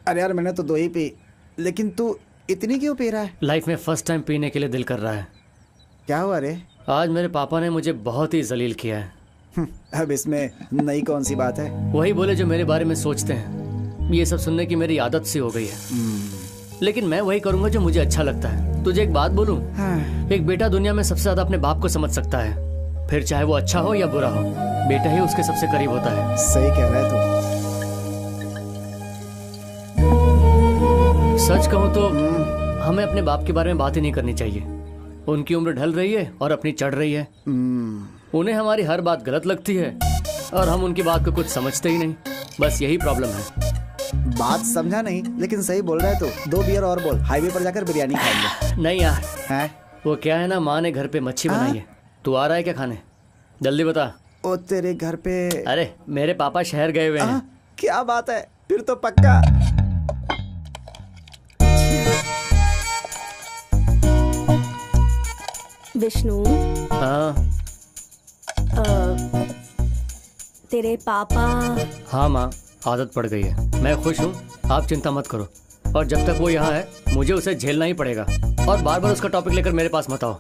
अरे यार, मैंने तो 2 ही पी, लेकिन तू इतनी क्यों पी रहा है?
लाइफ में फर्स्ट टाइम पीने के लिए दिल कर रहा है।
क्या हुआ रे?
आज मेरे पापा ने मुझे बहुत ही जलील किया है।
अब इसमें नई कौन सी बात है?
वही बोले जो मेरे बारे में सोचते हैं। ये सब सुनने की मेरी आदत सी हो गई है। लेकिन मैं वही करूंगा जो मुझे अच्छा लगता है। तुझे एक बात बोलूं? एक बेटा दुनिया में सबसे ज्यादा अपने बाप को समझ सकता है, फिर चाहे वो अच्छा हो या बुरा हो, बेटा ही उसके सबसे करीब होता है।
सही कह रहा है तू।
सच कहूं तो हमें अपने बाप के बारे में बात ही नहीं करनी चाहिए। उनकी उम्र ढल रही है और अपनी चढ़ रही है। उन्हें हमारी हर बात गलत लगती है और हम उनकी बात को कुछ समझते ही नहीं। बस यही प्रॉब्लम है।
बात समझा नहीं, लेकिन सही बोल रहा है तू। 2 बियर और बोल, हाईवे पर जाकर बिरयानी खाएंगे।
नहीं यार,
है
वो क्या है ना, माँ ने घर पे मच्छी बनाई है। तू आ रहा है क्या खाने? जल्दी बता।
ओ तेरे घर पे?
अरे मेरे पापा शहर गए हुए हैं।
क्या बात है, फिर तो पक्का।
विष्णु,
हाँ
तेरे पापा?
हाँ माँ, आदत पड़ गई है। मैं खुश हूँ, आप चिंता मत करो। और जब तक वो यहाँ है मुझे उसे झेलना ही पड़ेगा। और बार बार उसका टॉपिक लेकर मेरे पास मत आओ।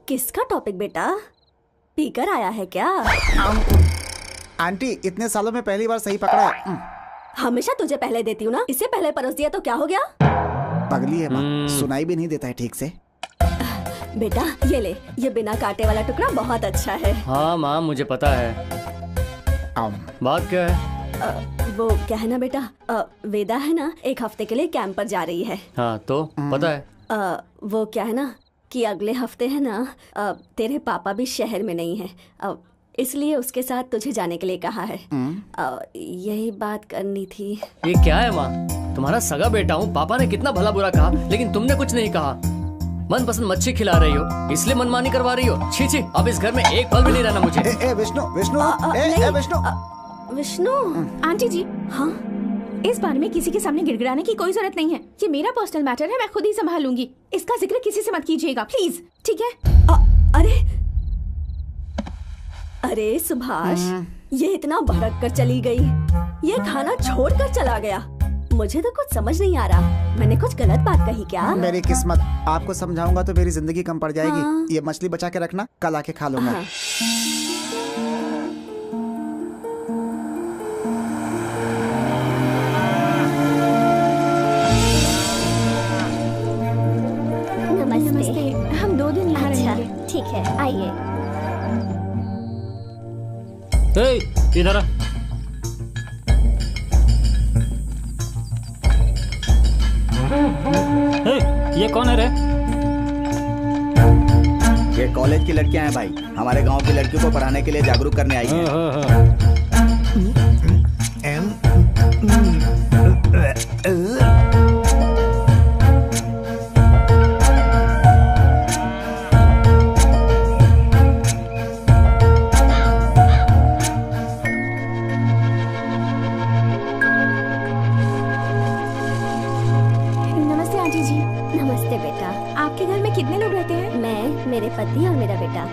किसका टॉपिक बेटा? पीकर आया है क्या?
आंटी, इतने सालों में पहली बार सही पकड़ा है।
हमेशा तुझे पहले देती हूँ ना, इससे पहले परोस दिया तो क्या हो गया?
पगली है माँ, सुनाई भी नहीं देता है ठीक से।
बेटा ये ले, ये बिना कांटे वाला टुकड़ा बहुत अच्छा है।
हाँ माँ, मुझे पता है। बात क्या है?
वो क्या है ना बेटा, वेदा है ना, 1 हफ्ते के लिए कैंप पर जा रही है।
हाँ तो पता है।
वो क्या है ना कि अगले हफ्ते है ना, तेरे पापा भी शहर में नहीं है, इसलिए उसके साथ तुझे जाने के लिए कहा है। यही बात करनी थी।
ये क्या है माँ, तुम्हारा सगा बेटा हूँ। पापा ने कितना भला बुरा कहा, लेकिन तुमने कुछ नहीं कहा। मनपसंद मच्छी खिला रही हो, इसलिए मनमानी करवा रही हो। छी छी, अब इस घर में एक पल भी नहीं रहना मुझे।
विष्णु, विष्णु, विष्णु।
विष्णु, आंटी जी। हाँ
इस बारे में किसी के सामने गिड़गिड़ाने की कोई जरूरत नहीं है। ये मेरा पर्सनल मैटर है, मैं खुद ही संभाल लूंगी। इसका जिक्र किसी से मत कीजिएगा प्लीज, ठीक है?
अरे सुभाष, ये इतना भड़क कर चली गई, ये खाना छोड़ कर चला गया। मुझे तो कुछ समझ नहीं आ रहा, मैंने कुछ गलत बात कही क्या?
मेरी किस्मत, आपको समझाऊंगा तो मेरी जिंदगी कम पड़ जाएगी। ये मछली बचा के रखना, कल आके खा लूंगा।
नमस्ते।
हम 2 दिन यहाँ रहेंगे।
ठीक है, आइए।
इधर आ। ये कौन है रे?
ये कॉलेज की लड़कियां हैं भाई, हमारे गांव की लड़कियों को पढ़ाने के लिए जागरूक करने आई हैं।
नमस्ते आंटी जी।
नमस्ते बेटा।
आपके घर में कितने लोग रहते हैं?
मैं, मेरे पति और मेरा बेटा।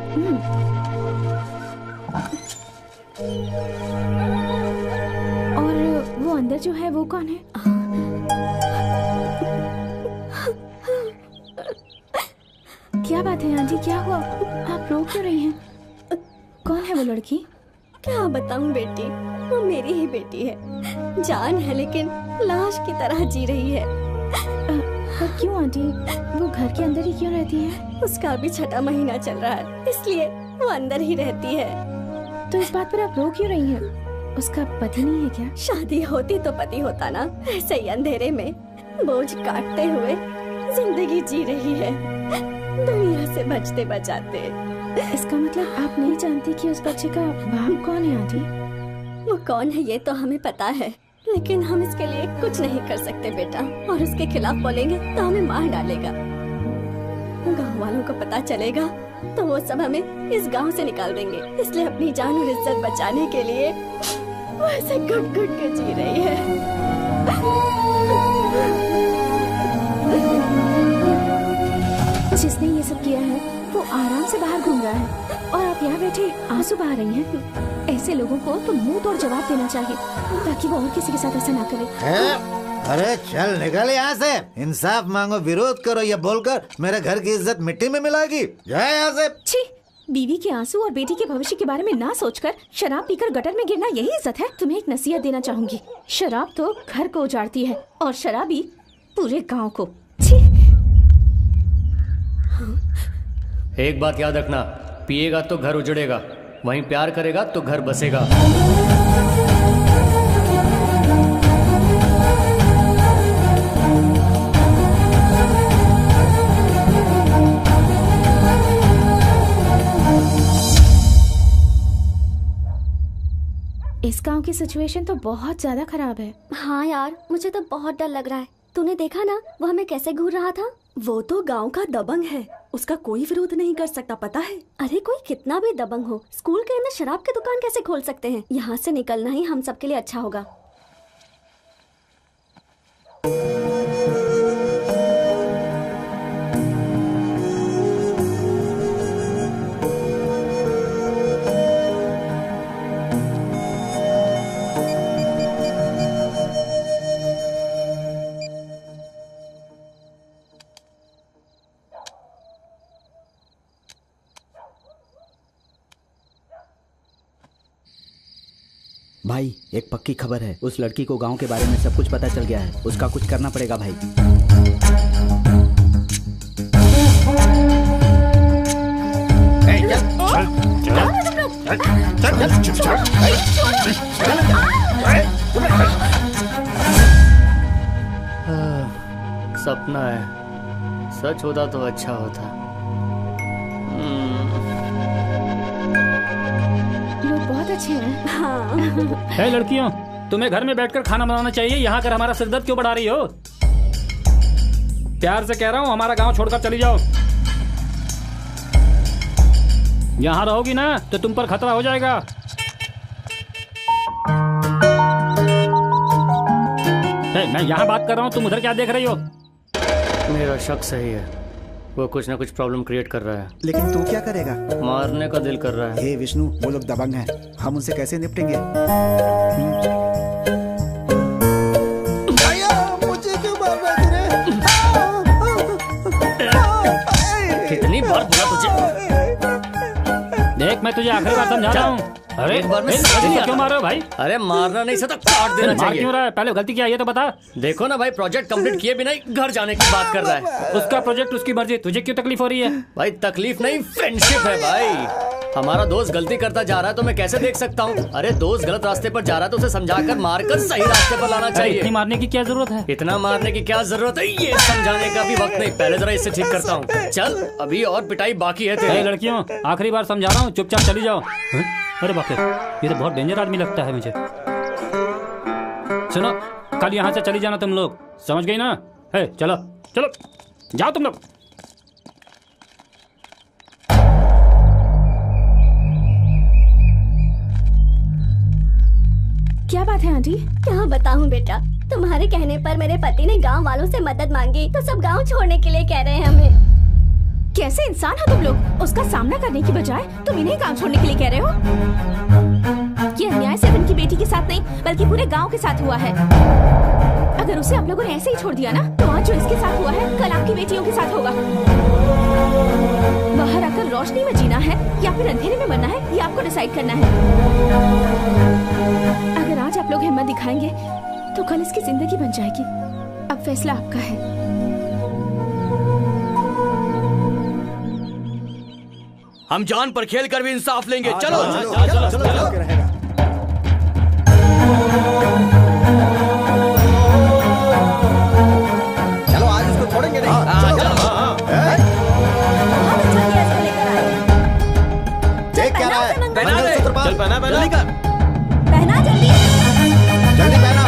और वो अंदर जो है वो कौन है? क्या बात है आंटी, क्या हुआ? आप रो क्यों रही हैं? कौन है वो लड़की?
क्या बताऊं बेटी, वो मेरी ही बेटी है। जान है लेकिन लाश की तरह जी रही है।
पर क्यों आंटी, वो घर के अंदर ही क्यों रहती है?
उसका अभी 6वां महीना चल रहा है, इसलिए वो अंदर ही रहती है।
तो इस बात पर आप रो क्यों रही हैं? उसका पति नहीं है क्या?
शादी होती तो पति होता ना। ऐसे ही अंधेरे में बोझ काटते हुए जिंदगी जी रही है, दुनिया से बचते बचाते।
इसका मतलब आप नहीं जानती कि उस बच्चे का बाप कौन है आंटी?
वो कौन है ये तो हमें पता है, लेकिन हम इसके लिए कुछ नहीं कर सकते बेटा। और उसके खिलाफ बोलेंगे तो हमें मार डालेगा। गांव वालों को पता चलेगा तो वो सब हमें इस गांव से निकाल देंगे। इसलिए अपनी जान और इज्जत बचाने के लिए वो ऐसे घुट घुट के जी रही है।
जिसने ये सब किया है वो आराम से बाहर घूम रहा है और आप यहाँ बैठे आंसू बहा रही हैं। ऐसे लोगों को तो मुंह तोड़ जवाब देना चाहिए ताकि वो और किसी के साथ ऐसा ना करे।
अरे चल निकल यहाँ से, इंसाफ मांगो, विरोध करो, ये बोलकर मेरे घर की इज्जत मिट्टी में मिलाएगी। जाए यहाँ से।
छी, बीवी के आंसू और बेटी के भविष्य के बारे में ना सोचकर शराब पीकर गटर में गिरना यही इज्जत है? तुम्हें एक नसीहत देना चाहूंगी, शराब तो घर को उजाड़ती है और शराबी पूरे गाँव को। छी।
एक बात याद रखना, पिएगा तो घर उजड़ेगा, वहीं प्यार करेगा तो घर बसेगा।
इस गांव की सिचुएशन तो बहुत ज्यादा खराब है।
हाँ यार, मुझे तो बहुत डर लग रहा है। तूने देखा ना वो हमें कैसे घूर रहा था? वो तो गांव का दबंग है, उसका कोई विरोध नहीं कर सकता, पता है? अरे कोई कितना भी दबंग हो, स्कूल के अंदर शराब की दुकान कैसे खोल सकते हैं? यहाँ से निकलना ही हम सबके लिए अच्छा होगा।
भाई एक पक्की खबर है, उस लड़की को गांव के बारे में सब कुछ पता चल गया है। उसका कुछ करना पड़ेगा भाई।
सपना है, सच होता तो अच्छा होता।
लोग बहुत अच्छे हैं।
हाँ।
है लड़कियों, तुम्हें घर में बैठकर खाना बनाना चाहिए, यहाँ कर हमारा सिरदर्द क्यों बढ़ा रही हो? प्यार से कह रहा हूँ, हमारा गांव छोड़कर चली जाओ। यहाँ रहोगी ना तो तुम पर खतरा हो जाएगा। मैं यहाँ बात कर रहा हूँ, तुम उधर क्या देख रही हो?
मेरा शक सही है, वो कुछ ना कुछ प्रॉब्लम क्रिएट कर रहा है।
लेकिन तू क्या करेगा?
मारने का दिल कर रहा है।
हे विष्णु, वो लोग दबंग हैं, हम उनसे कैसे निपटेंगे? मुझे क्यों मार रहा है तूने?
कितनी बार बोला तुझे?
देख, मैं तुझे आखिरी बार समझा रहा हूँ। अरे
एक बार में
क्यों मार रहे हो भाई?
अरे मारना नहीं था, काट देना
मार
चाहिए।
क्यों रहा है? पहले गलती क्या है ये तो बता।
देखो ना भाई, प्रोजेक्ट कंप्लीट किए बिना ही घर जाने की बात कर रहा है।
उसका प्रोजेक्ट उसकी मर्जी, तुझे क्यों तकलीफ हो रही है?
भाई तकलीफ नहीं, फ्रेंडशिप है भाई। हमारा दोस्त गलती करता जा रहा है तो मैं कैसे देख सकता हूँ? अरे दोस्त गलत रास्ते पर जा रहा है तो उसे समझाकर मारकर सही रास्ते पर लाना चाहिए।
इतनी मारने की क्या जरूरत है?
इतना मारने की क्या जरूरत है, ये समझाने का भी वक्त नहीं। पहले जरा इससे ठीक करता हूँ। चल, अभी और पिटाई बाकी है तेरी।
लड़कियों, आखिरी बार समझा रहा हूँ, चुपचाप चली जाओ। अरे बाप रे, ये तो बहुत डेंजर आदमी लगता है मुझे। सुनो, कल यहाँ से चली जाना तुम लोग, समझ गई ना? है, चलो चलो जाओ तुम लोग।
क्या बात है आंटी?
क्या बताऊं बेटा, तुम्हारे कहने पर मेरे पति ने गांव वालों से मदद मांगी तो सब गांव छोड़ने के लिए कह रहे हैं हमें।
कैसे इंसान हो तुम लोग? उसका सामना करने की बजाय तुम इन्हें काम छोड़ने के लिए कह रहे हो? ये अन्याय सिर्फ इनकी बेटी के साथ नहीं बल्कि पूरे गांव के साथ हुआ है। अगर उसे आप लोगों ने ऐसे ही छोड़ दिया ना तो आज जो इसके साथ हुआ है कल आपकी बेटियों के साथ होगा। बाहर आकर रोशनी में जीना है या फिर अंधेरे में मरना है, ये आपको डिसाइड करना है। अगर आज आप लोग हिम्मत दिखाएंगे तो कल इसकी जिंदगी बन जाएगी। अब फैसला आपका है।
हम जान पर खेल कर भी इंसाफ लेंगे। चलो
चलो आज इसको छोड़ेंगे नहीं। देख क्या रहा है?
पहना दे। चल पहना पहना।
पहना जल्दी।
जल्दी पहना।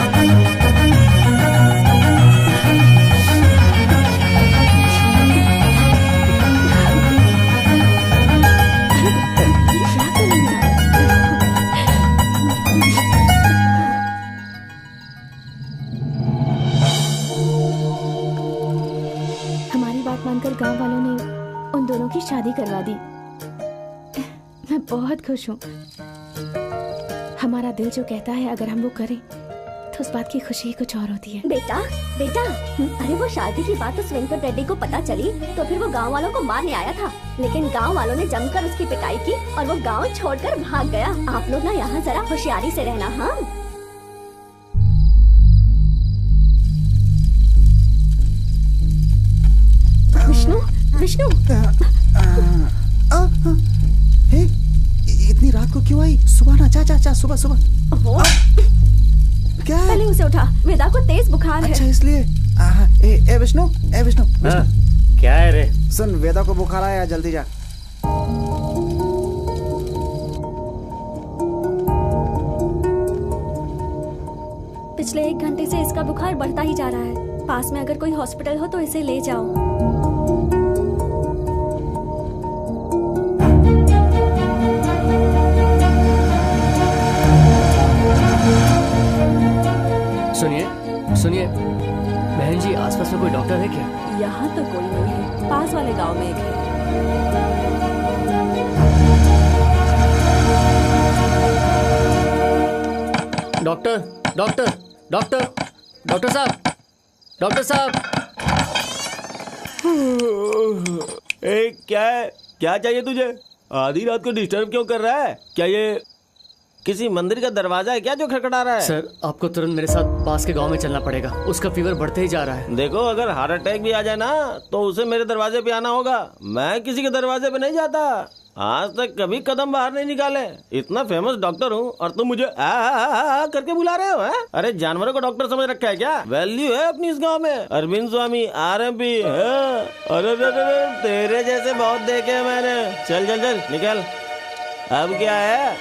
हमारी बात मानकर गांव वालों ने उन दोनों की शादी करवा दी। मैं बहुत खुश हूँ। हमारा दिल जो कहता है अगर हम वो करें तो उस बात की खुशी ही कुछ और होती है।
बेटा बेटा, अरे वो शादी की बात उस वेंकट रेड्डी को पता चली तो फिर वो गांव वालों को मारने आया था, लेकिन गांव वालों ने जमकर उसकी पिटाई की और वो गांव छोड़कर भाग गया। आप लोग ना यहाँ जरा होशियारी से रहना। हाँ, विष्णु विष्णु,
हे, इतनी रात को क्यों आई? सुबह ना, चा सुबह सुबह। क्या है?
पहले उसे उठा, वेदा को तेज बुखार है।
अच्छा इसलिए। ए विष्णु, ए विष्णु,
हाँ, क्या है रे?
सुन, वेदा को बुखार आया, जल्दी जा।
पिछले 1 घंटे से इसका बुखार बढ़ता ही जा रहा है। पास में अगर कोई हॉस्पिटल हो तो इसे ले जाओ।
सुनिए बहन जी, आसपास में कोई डॉक्टर है क्या?
यहाँ तो कोई नहीं है, पास वाले गांव में एक है।
डॉक्टर डॉक्टर डॉक्टर डॉक्टर साहब, डॉक्टर साहब।
क्या है? क्या चाहिए तुझे? आधी रात को डिस्टर्ब क्यों कर रहा है? क्या ये किसी मंदिर का दरवाजा है क्या जो खटखटा रहा है?
सर, आपको तुरंत मेरे साथ पास के गांव में चलना पड़ेगा। उसका फीवर बढ़ते ही जा रहा है।
देखो, अगर हार्ट अटैक भी आ जाए ना तो उसे मेरे दरवाजे पे आना होगा। मैं किसी के दरवाजे पे नहीं जाता। आज तक कभी कदम बाहर नहीं निकाले। इतना फेमस डॉक्टर हूँ और तुम मुझे आ करके बुला रहे हो? है? अरे जानवरों को डॉक्टर समझ रखा है क्या? वैल्यू है अपनी इस गांव में। अरविंद स्वामी RMP है। अरे तेरे जैसे बहुत देखे मैंने। चल चल चल निकल। अब क्या है?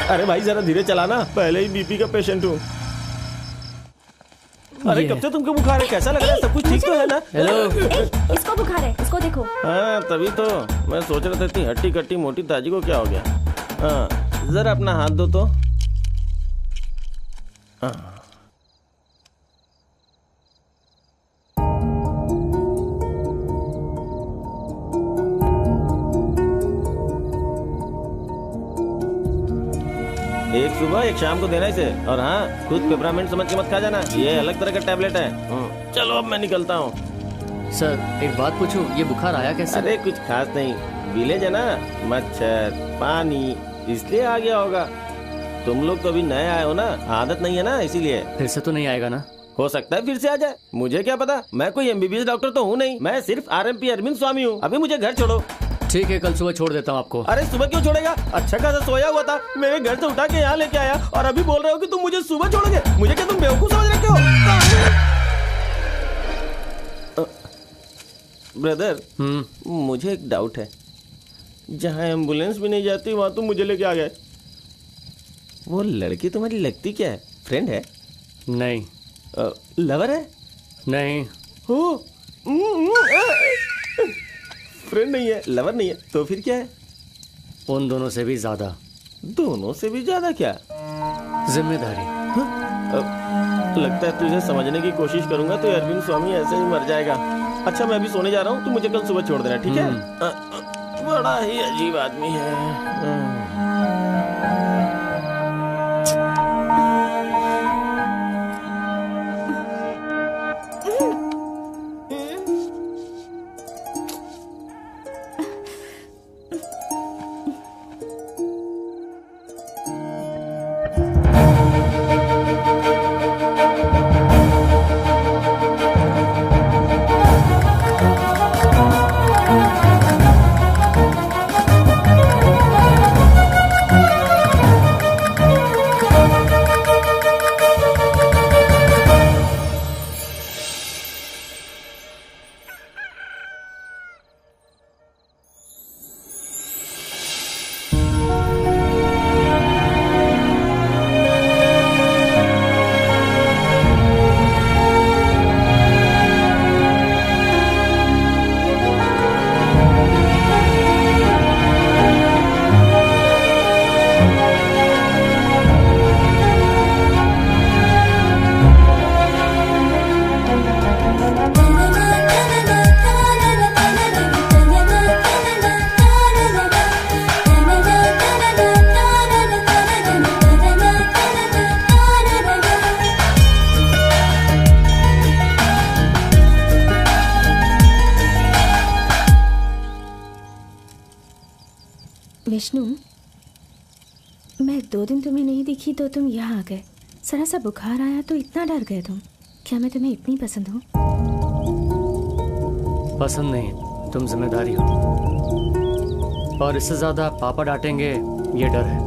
अरे भाई जरा धीरे चलाना, पहले ही BP का पेशेंट हूँ। अरे कब से तुमको बुखार है? कैसा लग रहा है? सब कुछ ठीक तो है ना?
हेलो,
इसको बुखार है, इसको देखो।
हाँ, तभी तो मैं सोच रहा था इतनी हट्टी कट्टी मोटी ताजी को क्या हो गया। हाँ, जरा अपना हाथ दो तो। एक सुबह एक शाम को देना इसे। और हाँ, खुद पेपरामेंट समझ के मत खा जाना, ये अलग तरह का टैबलेट है। चलो अब मैं निकलता हूँ।
सर एक बात पूछूं, ये बुखार आया कैसे?
अरे कुछ खास नहीं, विलेज है ना, मच्छर पानी इसलिए आ गया होगा। तुम लोग तो अभी नए आए हो ना, आदत नहीं है ना, इसीलिए।
फिर से तो नहीं आएगा ना?
हो सकता है फिर से आ जाए, मुझे क्या पता। मैं कोई MBBS डॉक्टर तो हूँ नहीं, मैं सिर्फ RMP अरविंद स्वामी हूँ। अभी मुझे घर छोड़ो।
ठीक है, कल सुबह छोड़ देता हूँ आपको।
अरे सुबह क्यों छोड़ेगा? अच्छा खासा सोया हुआ था, मेरे घर से उठा के यहाँ लेके आया और अभी बोल रहे हो कि तुम मुझे सुबह छोड़ोगे? मुझे क्या तुम बेवकूफ समझ रखे हो? ब्रदर, मुझे एक डाउट है। जहाँ एम्बुलेंस भी नहीं जाती वहाँ तुम मुझे लेके आ गए। वो लड़की तुम्हारी लगती क्या है? फ्रेंड है?
नहीं।
लवर है?
नहीं।
हो फ्रेंड नहीं है, लवर नहीं है, तो फिर क्या है?
उन दोनों से भी ज्यादा।
दोनों से भी ज्यादा क्या?
जिम्मेदारी।
लगता है तुझे समझने की कोशिश करूंगा तो अरविंद स्वामी ऐसे ही मर जाएगा। अच्छा मैं अभी सोने जा रहा हूँ, तू मुझे कल सुबह छोड़ देना, ठीक है? बड़ा ही अजीब आदमी है।
विष्णु, मैं 2 दिन तुम्हें नहीं दिखी तो तुम यहाँ आ गए। जरा सा बुखार आया तो इतना डर गए तुम। क्या मैं तुम्हें इतनी पसंद हूँ?
पसंद नहीं, तुम जिम्मेदारी हो। और इससे ज्यादा पापा डांटेंगे, ये डर है।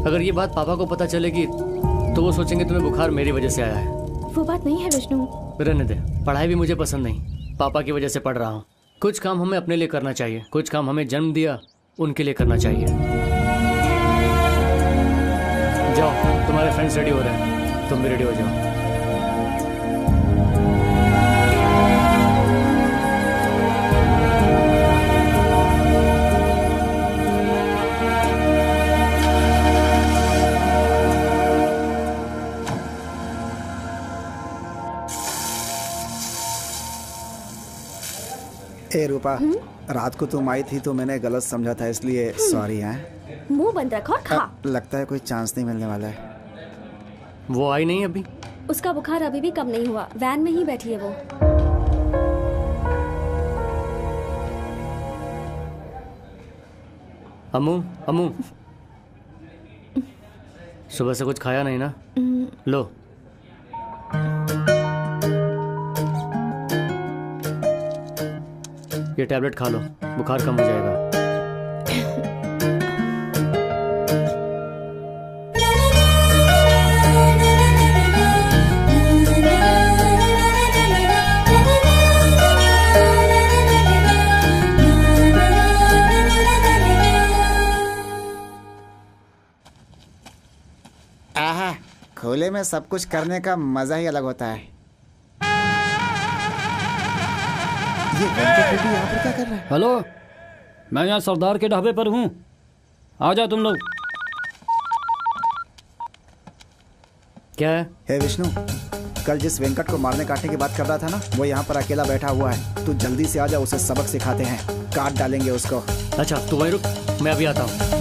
अगर ये बात पापा को पता चलेगी तो वो सोचेंगे तुम्हें बुखार मेरी वजह से आया है।
वो बात नहीं है विष्णु।
रहने दे, पढ़ाई भी मुझे पसंद नहीं, पापा की वजह से पढ़ रहा हूँ। कुछ काम हमें अपने लिए करना चाहिए, कुछ काम हमें जन्म दिया उनके लिए करना चाहिए। जाओ, तुम्हारे फ्रेंड्स रेडी हो रहे हैं, तुम भी रेडी हो जाओ।
ए रूपा, रात को तुम आई थी तो मैंने गलत समझा था, इसलिए सॉरी। है
मुंह बंद रखो और खा।
लगता है कोई चांस नहीं मिलने वाला है।
वो आई नहीं अभी?
उसका बुखार अभी भी कम नहीं हुआ, वैन में ही बैठी है वो।
अम्मू, अम्मू, सुबह से कुछ खाया नहीं ना? लो। ये टैबलेट खा लो, बुखार कम हो जाएगा।
आहा, खुले में सब कुछ करने का मजा ही अलग होता है। ये वेंकट रेड्डी यहाँ पर क्या कर रहा है?
हेलो, मैं यहाँ सरदार के ढाबे पर हूँ, आ जाओ तुम लोग।
क्या है?
हे विष्णु, कल जिस वेंकट को मारने काटने की बात कर रहा था ना, वो यहाँ पर अकेला बैठा हुआ है। तू जल्दी से आ जा, उसे सबक सिखाते हैं, काट डालेंगे उसको।
अच्छा तू वहीं रुक, मैं अभी आता हूँ।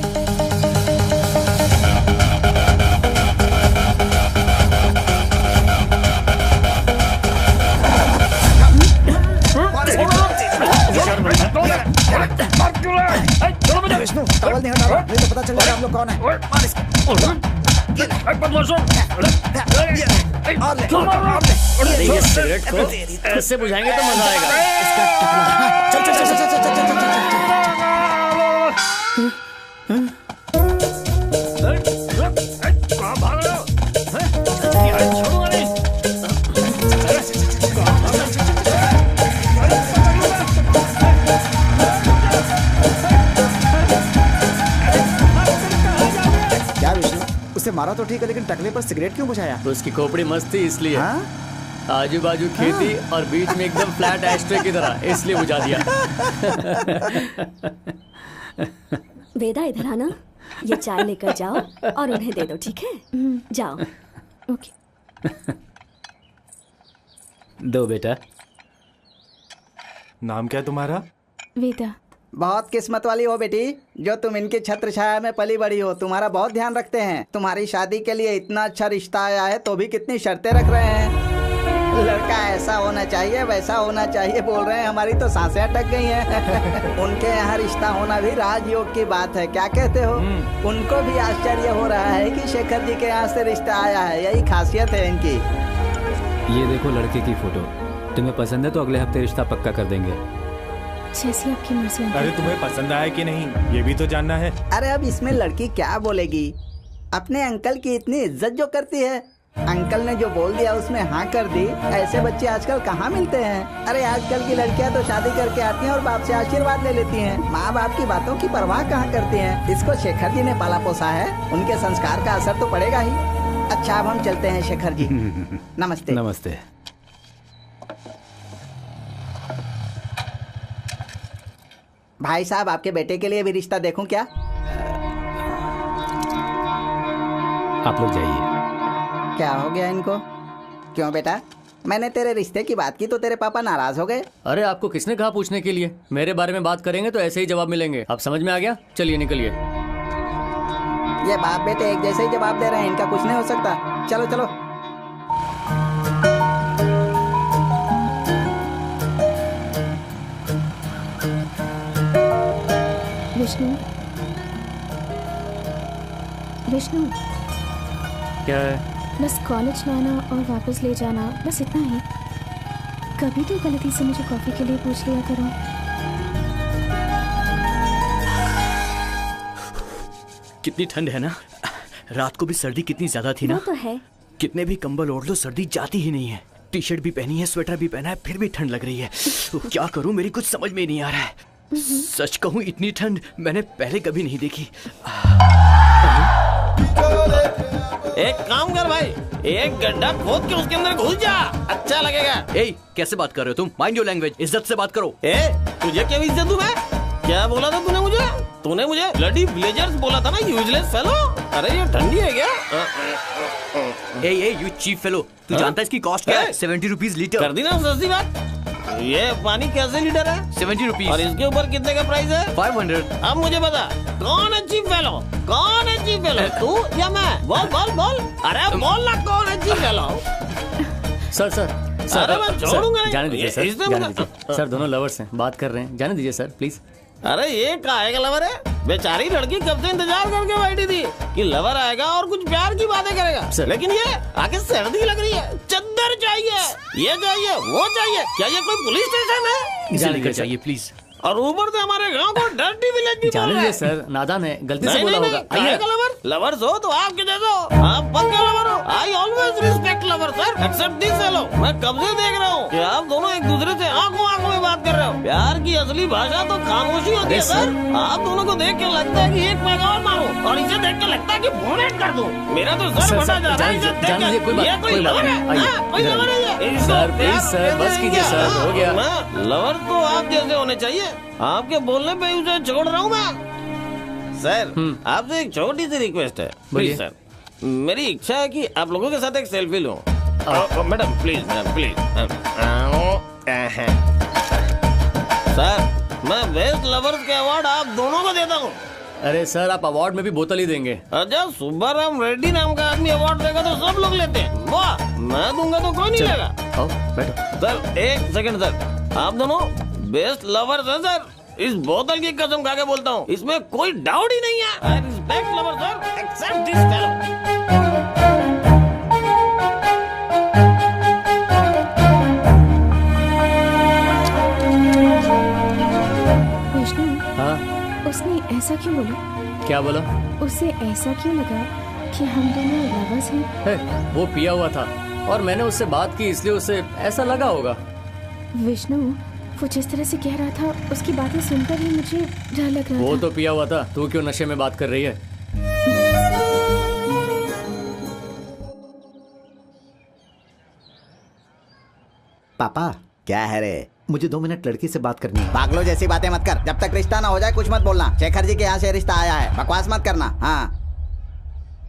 छोड़ो मुझे।
विष्णु टॉवल नहीं हटा रहा, नहीं तो पता चल जाएगा हम लोग कौन है। मार इसको। और ले।
अरे ये सिगरेट को इससे बुझाएंगे तो मजा आएगा।
चल चल चल चल चल चल चल चल।
कहाँ भाग रहे हो? छोड़ूंगा नहीं।
क्या विष्णु, उसे मारा तो ठीक है लेकिन टकले पर सिगरेट क्यों बुझाया?
उसकी खोपड़ी मस्त थी इसलिए।
हाँ?
आजू बाजू खेती और बीच में एकदम फ्लैट एस्ट्रे की तरह, इसलिए बुझा दिया।
वेदा इधर आना, ये चाय लेकर जाओ और उन्हें दे दो, ठीक है? जाओ।
ओके।
दो बेटा।
नाम क्या है तुम्हारा?
वेदा।
बहुत किस्मत वाली हो बेटी जो तुम इनकी छत्र छाया में पली बड़ी हो। तुम्हारा बहुत ध्यान रखते हैं। तुम्हारी शादी के लिए इतना अच्छा रिश्ता आया है तो भी कितनी शर्तें रख रहे हैं। लड़का ऐसा होना चाहिए, वैसा होना चाहिए बोल रहे हैं। हमारी तो सांसें अटक गई हैं। उनके यहाँ रिश्ता होना भी राजयोग की बात है, क्या कहते हो? उनको भी आश्चर्य हो रहा है कि शेखर जी के यहाँ से रिश्ता आया है। यही खासियत है इनकी।
ये देखो लड़के की फोटो, तुम्हें पसंद है तो अगले हफ्ते रिश्ता पक्का कर देंगे।
जैसी आपकी मर्जी।
अरे तुम्हें पसंद आया कि नहीं ये भी तो जानना है।
अरे अब इसमें लड़की क्या बोलेगी? अपने अंकल की इतनी इज्जत जो करती है, अंकल ने जो बोल दिया उसमें हाँ कर दी। ऐसे बच्चे आजकल कहाँ मिलते हैं? अरे आजकल की लड़कियां तो शादी करके आती हैं और बाप से आशीर्वाद ले लेती हैं। माँ बाप की बातों की परवाह कहाँ करती हैं? इसको शेखर जी ने पाला पोसा है, उनके संस्कार का असर तो पड़ेगा ही। अच्छा अब हम चलते हैं शेखर जी। नमस्ते।
नमस्ते।
भाई साहब आपके बेटे के लिए भी रिश्ता देखूं क्या?
आप लोग जाइए।
क्या हो गया इनको? क्यों बेटा, मैंने तेरे रिश्ते की बात की तो तेरे पापा नाराज हो गए?
अरे आपको किसने कहा पूछने के लिए? मेरे बारे में बात करेंगे तो ऐसे ही जवाब मिलेंगे। अब समझ में आ गया? चलिए निकलिए।
ये बाप बेटे एक जैसे ही जवाब दे रहे हैं, इनका कुछ नहीं हो सकता। चलो चलो।
विष्णु, विष्णु
क्या है?
बस कॉलेज लाना और वापस ले जाना, बस इतना ही। कभी तो गलती से मुझे कॉफी के लिए पूछ लिया करो।
कितनी ठंड है ना। रात को भी सर्दी कितनी ज्यादा थी ना।
वो तो है।
कितने भी कंबल ओढ़ लो सर्दी जाती ही नहीं है। टी शर्ट भी पहनी है, स्वेटर भी पहना है, फिर भी ठंड लग रही है। क्या करूं, मेरी कुछ समझ में नहीं आ रहा है। सच कहूं इतनी ठंड मैंने पहले कभी नहीं देखी।
एक काम कर भाई, एक गड्ढा खोद के उसके अंदर घुस जा, अच्छा लगेगा।
ए, कैसे बात कर रहे हो तुम? माइंड योर लैंग्वेज, इज्जत से बात करो।
ए, तुझे क्या इज्जत दूं मैं? क्या बोला था तूने मुझे? तूने मुझे ब्लडी विलेजर्स बोला था ना, यूजलेस फेलो। अरे ये ठंडी है क्या?
ए, यू चीप फेलो, तू जानता है इसकी कॉस्ट क्या है? 70 रुपीज लीटर।
कर दी ना सस्ती बात। ये पानी कैसे लीटर है?
70 रुपीज।
और इसके ऊपर कितने का प्राइस है?
500।
अब मुझे बता, कौन है चीप फेलो? कौन है चीप फेलो, तू या मैं? बोल बोल बोल। अरे बोल ना, कौन है cheap fellow?
Sir sir sir,
अरे मैं छोड़ूंगा नहीं।
जाने दीजिए सर,
इसने
जाने
मुझे-
दीजिए सर। दोनों लवर्स हैं, बात कर रहे हैं, जाने दीजिए सर प्लीज।
अरे ये काहे का लवर है? बेचारी लड़की कब से इंतजार करके बैठी थी कि लवर आएगा और कुछ प्यार की बातें करेगा। लेकिन ये आगे सर्दी लग रही है, चद्दर चाहिए, ये चाहिए, वो चाहिए। क्या ये कोई पुलिस स्टेशन है?
इसे लेकर जाइए प्लीज।
और ऊपर से हमारे गांव को डर्टी विलेज भी बोल
जाने
रहा
दीजिए
है।
सर, नादान है, गलती से
नहीं,
बोला
नहीं,
होगा।
नहीं,
आइए।
काहे का लवर? लवर्स हो तो आपके जैसे हो। आप पक्के लवर हो। I always respect lover sir, except this fellow. मैं कब से देख रहा हूँ कि आप दोनों एक दूसरे से आंखों आंखों में बात कर रहे हो। प्यार की असली भाषा तो खामोशी होती है सर। आप दोनों को देख के लगता है कि एक पैगा और मारो, और इसे देख के लगता है कि बोनेट कर दो। मेरा तो सर फटा जा रहा है इसे देख
जाने दीजिए, कोई
के।
बात
ये कोई लवर है?
आइए,
हाँ, कोई
इधर
लवर है ये?
सर, प्लीज सर, बस कीजिए सर, हो गया।
लवर तो आप जैसे होने चाहिए। आपके बोलने पे उसे छोड़ रहा हूँ मैं। सर आपसे एक छोटी सी रिक्वेस्ट है, प्लीज सर। मेरी इच्छा है कि आप लोगों के साथ एक सेल्फी लूं। Madam please, madam please. Sir मैं बेस्ट लवर्स के अवार्ड आप दोनों को देता हूँ।
अरे सर, आप अवार्ड में भी बोतल ही देंगे।
अच्छा, सुब्बाराम रेड्डी नाम का आदमी अवार्ड देगा तो सब लोग लेते हैं। वाह, मैं दूंगा तो कोई नहीं लेगा।
आओ बैठो।
सर एक सेकंड सर, आप दोनों बेस्ट लवर्स हैं सर। इस बोतल की कसम खा के बोलता हूँ, इसमें कोई डाउट ही नहीं है। I respect lover sir, except this fellow.
Vishnu,
हाँ
उसने ऐसा क्यों बोला?
क्या बोला?
उसे ऐसा क्यों लगा कि हम दोनों लवर्स हैं?
है, वो पिया हुआ था और मैंने उससे बात की, इसलिए उसे ऐसा लगा होगा।
विष्णु, वो जिस तरह से कह रहा था उसकी बातें सुनकर ही मुझे डर लग रहा था।
वो तो पिया हुआ था, तू क्यों नशे में बात कर रही है?
पापा क्या है रे?
मुझे 2 मिनट लड़की से बात करनी है।
पागलों जैसी बातें मत कर, जब तक रिश्ता ना हो जाए कुछ मत बोलना। शेखर जी के यहाँ से रिश्ता आया है, बकवास मत करना। हाँ,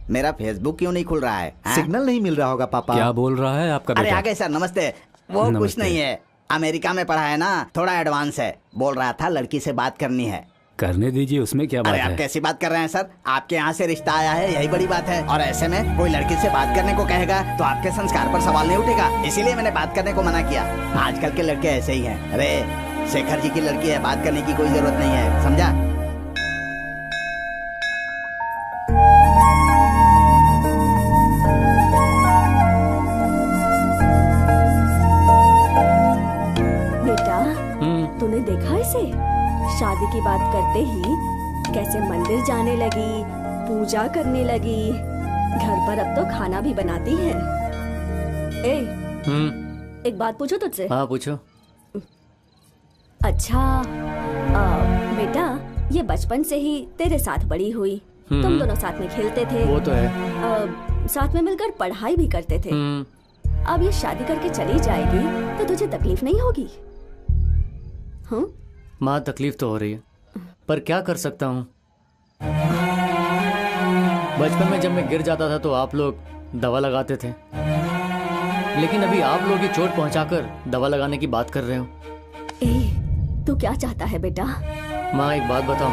मेरा फेसबुक क्यों नहीं खुल रहा है?
सिग्नल नहीं मिल रहा होगा पापा।
क्या बोल रहा है आपका
अरे
बेटा?
आगे सर, नमस्ते। वो कुछ
नमस्ते।
नहीं है, अमेरिका में पढ़ा है ना, थोड़ा एडवांस है। बोल रहा था लड़की से बात करनी है।
करने दीजिए, उसमें क्या बात
अरे आप
है?
कैसी बात कर रहे हैं सर? आपके यहाँ से रिश्ता आया है, यही बड़ी बात है। और ऐसे में कोई लड़की से बात करने को कहेगा तो आपके संस्कार पर सवाल नहीं उठेगा, इसीलिए मैंने बात करने को मना किया। आजकल के लड़के ऐसे ही हैं। अरे शेखर जी की लड़की है, बात करने की कोई जरूरत नहीं है, समझा?
बेटा, तूने देखा इसे? शादी की बात करते ही कैसे मंदिर जाने लगी, पूजा करने लगी, घर पर अब तो खाना भी बनाती है। ए, एक बात पूछो तुझसे?
हाँ पूछो।
अच्छा, बेटा, ये बचपन से ही तेरे साथ बड़ी हुई, तुम दोनों साथ में खेलते थे,
वो तो है।
साथ में मिलकर पढ़ाई भी करते थे। अब ये शादी करके चली जाएगी तो तुझे तकलीफ नहीं होगी?
माँ, तकलीफ तो हो रही है, पर क्या कर सकता हूँ? बचपन में जब मैं गिर जाता था तो आप लोग दवा लगाते थे, लेकिन अभी आप लोग ही चोट पहुंचाकर दवा लगाने की बात कर रहे हो।
तू क्या चाहता है बेटा?
माँ, एक बात बताओ,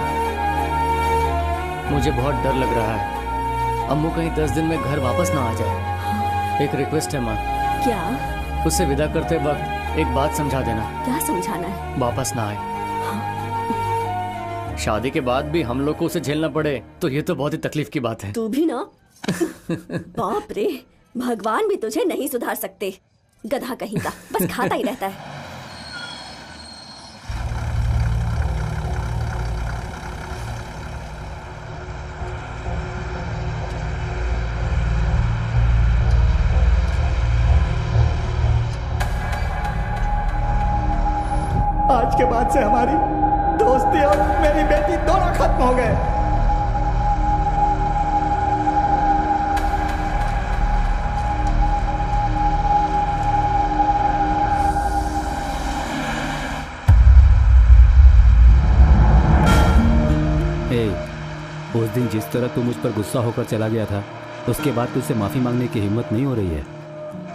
मुझे बहुत डर लग रहा है। अम्मू कहीं 10 दिन में घर वापस ना आ जाए। एक रिक्वेस्ट है माँ।
क्या?
उससे विदा करते वक्त एक बात समझा देना।
क्या समझाना है?
वापस ना आए। शादी के बाद भी हम लोग को उसे झेलना पड़े तो ये तो बहुत ही तकलीफ की बात है।
तू भी ना। बाप रे, भगवान भी तुझे नहीं सुधार सकते। गधा कहीं का, बस खाता ही रहता है।
आज के बाद से हमारी दोस्ती और मेरी बेटी दोनों खत्म हो गए।
उस दिन जिस तरह तू मुझ पर गुस्सा होकर चला गया था, उसके बाद तुझसे माफ़ी मांगने की हिम्मत नहीं हो रही है,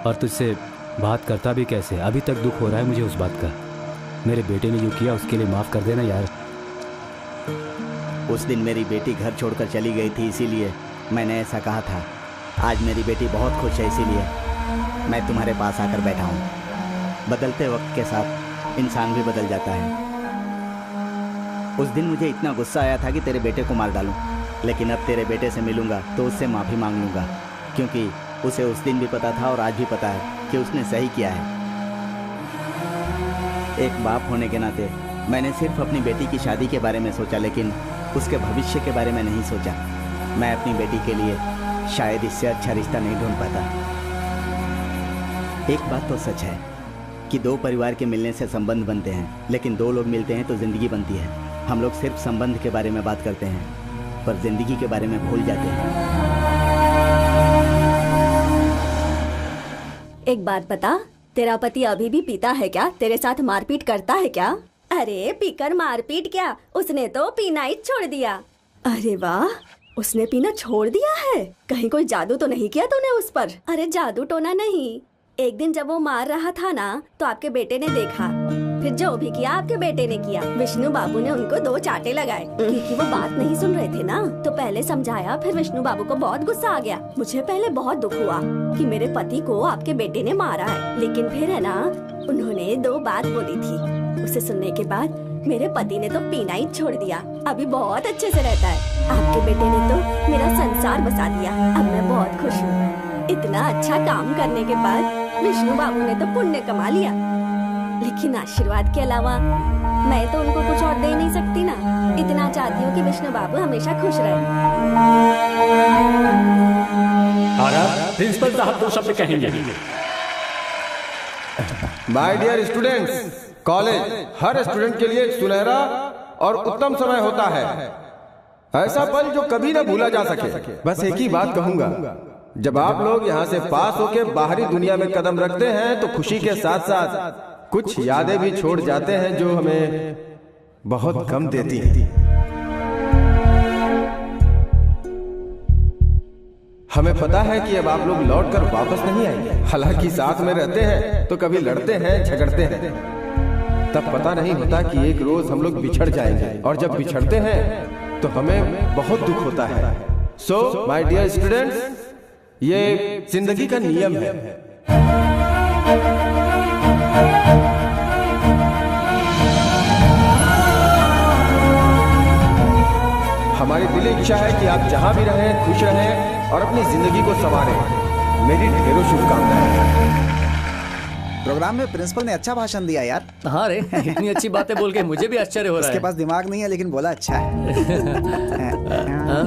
और तुझसे बात करता भी कैसे? अभी तक दुख हो रहा है मुझे उस बात का। मेरे बेटे ने जो किया उसके लिए माफ़ कर देना यार।
उस दिन मेरी बेटी घर छोड़कर चली गई थी, इसीलिए मैंने ऐसा कहा था। आज मेरी बेटी बहुत खुश है, इसीलिए मैं तुम्हारे पास आकर बैठा हूँ। बदलते वक्त के साथ इंसान भी बदल जाता है। उस दिन मुझे इतना गुस्सा आया था कि तेरे बेटे को मार डालूं, लेकिन अब तेरे बेटे से मिलूंगा तो उससे माफ़ी मांग लूँगा, क्योंकि उसे उस दिन भी पता था और आज भी पता है कि उसने सही किया है। एक बाप होने के नाते मैंने सिर्फ अपनी बेटी की शादी के बारे में सोचा, लेकिन उसके भविष्य के बारे में नहीं सोचा। मैं अपनी बेटी के लिए शायद इससे अच्छा रिश्ता नहीं ढूंढ पाता। एक बात तो सच है कि दो परिवार के मिलने से संबंध बनते हैं, लेकिन दो लोग मिलते हैं तो जिंदगी बनती है। हम लोग सिर्फ संबंध के बारे में बात करते हैं, पर जिंदगी के बारे में भूल जाते हैं।
एक बात बता, तेरा पति अभी भी पीता है क्या? तेरे साथ मारपीट करता है क्या? अरे पीकर मारपीट क्या, उसने तो पीना ही छोड़ दिया। अरे वाह, उसने पीना छोड़ दिया है? कहीं कोई जादू तो नहीं किया तूने उस पर? अरे जादू टोना नहीं, एक दिन जब वो मार रहा था ना तो आपके बेटे ने देखा, फिर जो भी किया आपके बेटे ने किया। विष्णु बाबू ने उनको 2 चाटे लगाए, क्योंकि वो बात नहीं सुन रहे थे ना। तो पहले समझाया, फिर विष्णु बाबू को बहुत गुस्सा आ गया। मुझे पहले बहुत दुख हुआ कि मेरे पति को आपके बेटे ने मारा है, लेकिन फिर है ना, उन्होंने 2 बात बोली थी। उसे सुनने के बाद मेरे पति ने तो पीना ही छोड़ दिया, अभी बहुत अच्छे से रहता है। आपके बेटे ने तो मेरा संसार बसा दिया, अब मैं बहुत खुश हूँ। इतना अच्छा काम करने के बाद विष्णु बाबू ने तो पुण्य कमा लिया, लेकिन आशीर्वाद के अलावा मैं तो उनको कुछ और दे नहीं सकती ना। इतना चाहती हूँ कि विष्णु बाबू हमेशा खुश रहे।
प्रिंसिपल साहब 2 शब्द कहेंगे।
माय डियर स्टूडेंट्स, कॉलेज हर स्टूडेंट के लिए एक सुनहरा और उत्तम समय होता है, ऐसा पल जो कभी ना भूला जा सके। बस एक ही बात कहूंगा, जब आप लोग यहाँ से पास होके बाहरी दुनिया में कदम रखते हैं तो खुशी के साथ साथ कुछ यादें भी छोड़ जाते हैं जो हमें बहुत गम देती हैं। हमें पता है कि अब आप लोग लौटकर वापस नहीं आएंगे, हालांकि साथ में रहते हैं तो कभी लड़ते हैं, झगड़ते हैं, तब पता नहीं होता कि एक रोज हम लोग बिछड़ जाएंगे, और जब बिछड़ते हैं तो हमें बहुत दुख होता है। सो माय डियर स्टूडेंट्स, ये जिंदगी का नियम है। हमारी दिली इच्छा है कि आप जहां भी रहें खुश रहें और अपनी जिंदगी को संवारें। मेरी ढेरों शुभकामनाएं।
प्रोग्राम में प्रिंसिपल ने अच्छा भाषण दिया यार।
हाँ रे, इतनी अच्छी बातें बोल के मुझे भी आश्चर्य हो रहा है।
उसके पास दिमाग नहीं है लेकिन बोला अच्छा है।
हाँ?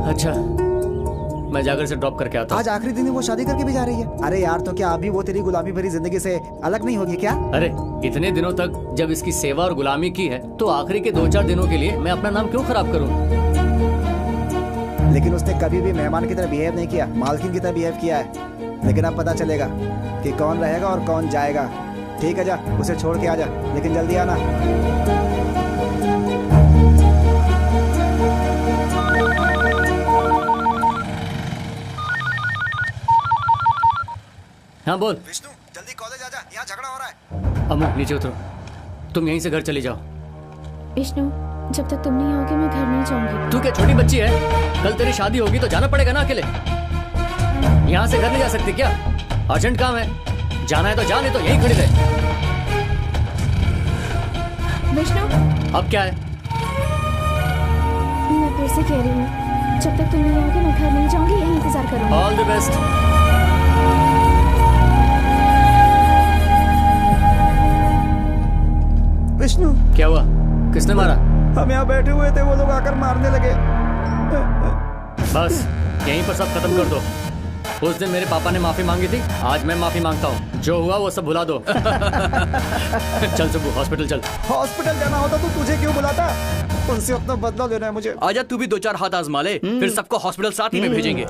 अच्छा, मैं जाकर से ड्रॉप करके आता हूँ।
आज आखिरी दिन वो शादी करके भी जा रही है। अरे यार, तो क्या अभी वो तेरी गुलामी भरी जिंदगी से अलग नहीं होगी क्या?
अरे इतने दिनों तक जब इसकी सेवा और गुलामी की है तो आखिरी के 2-4 दिनों के लिए मैं अपना नाम क्यों खराब करूँ?
लेकिन उसने कभी भी मेहमान की तरह बिहेव नहीं किया, मालकिन की तरह बिहेव किया है। लेकिन अब पता चलेगा कि कौन रहेगा और कौन जाएगा। ठीक है, जा उसे छोड़ के आ जा, लेकिन जल्दी आना।
हाँ बोल।
विष्णु, जल्दी कॉलेज आ जा, यहाँ झगड़ा हो रहा है।
अमू नीचे उतरो, तुम यहीं से घर चली जाओ।
विष्णु, जब तक तुम नहीं आओगे मैं घर नहीं जाऊंगी।
तू क्या छोटी बच्ची है? कल तेरी शादी होगी तो जाना पड़ेगा ना अकेले। यहाँ से घर नहीं जा सकती क्या? अर्जेंट काम है, जाना है तो जा, नहीं तो यहीं खड़ी रहे।
विष्णु,
अब क्या है?
मैं फिर से कह रही हूँ, जब तक तुम नहीं आओगे मैं घर नहीं जाऊंगी, यहीं इंतजार करूंगी।
All the best.
विष्णु,
क्या हुआ? किसने मारा?
हम यहाँ बैठे हुए थे, वो लोग आकर मारने लगे।
बस यहीं पर सब खत्म कर दो। उस दिन मेरे पापा ने माफी मांगी थी, आज मैं माफी मांगता हूँ। जो हुआ वो सब भुला दो। चल सुबह हॉस्पिटल चल।
हॉस्पिटल जाना होता तो तुझे क्यों बुलाता? उनसे अपना बदला लेना है मुझे।
आजा, तू भी 2-4 हाथ आजमा ले, फिर सबको हॉस्पिटल साथ ही में भेजेंगे।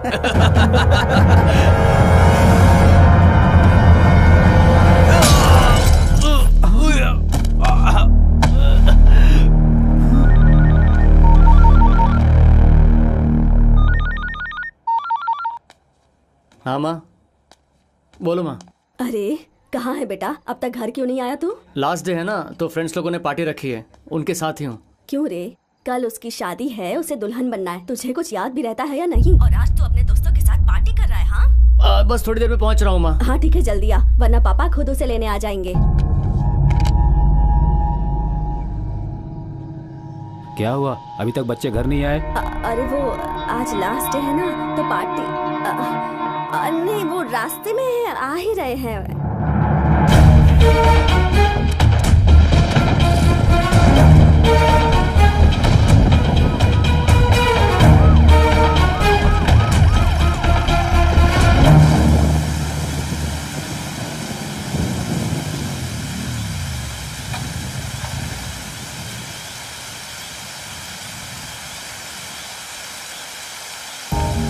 हाँ माँ, बोलो माँ।
अरे कहाँ है बेटा, अब तक घर क्यों नहीं आया तू?
लास्ट डे है ना, तो फ्रेंड्स लोगों ने पार्टी रखी है, उनके साथ ही हूँ।
क्यों रे, कल उसकी शादी है, उसे दुल्हन बनना है। तुझे कुछ याद भी रहता है या नहीं? और आज तू अपने दोस्तों के साथ पार्टी कर रहा है? हाँ
बस थोड़ी देर में पहुँच रहा हूँ माँ।
हाँ ठीक है, जल्दी आ, वरना पापा खुद उसे लेने आ जाएंगे।
क्या हुआ, अभी तक बच्चे घर नहीं आए?
अरे वो आज लास्ट डे है ना, तो पार्टी नहीं, वो रास्ते में आ ही रहे हैं।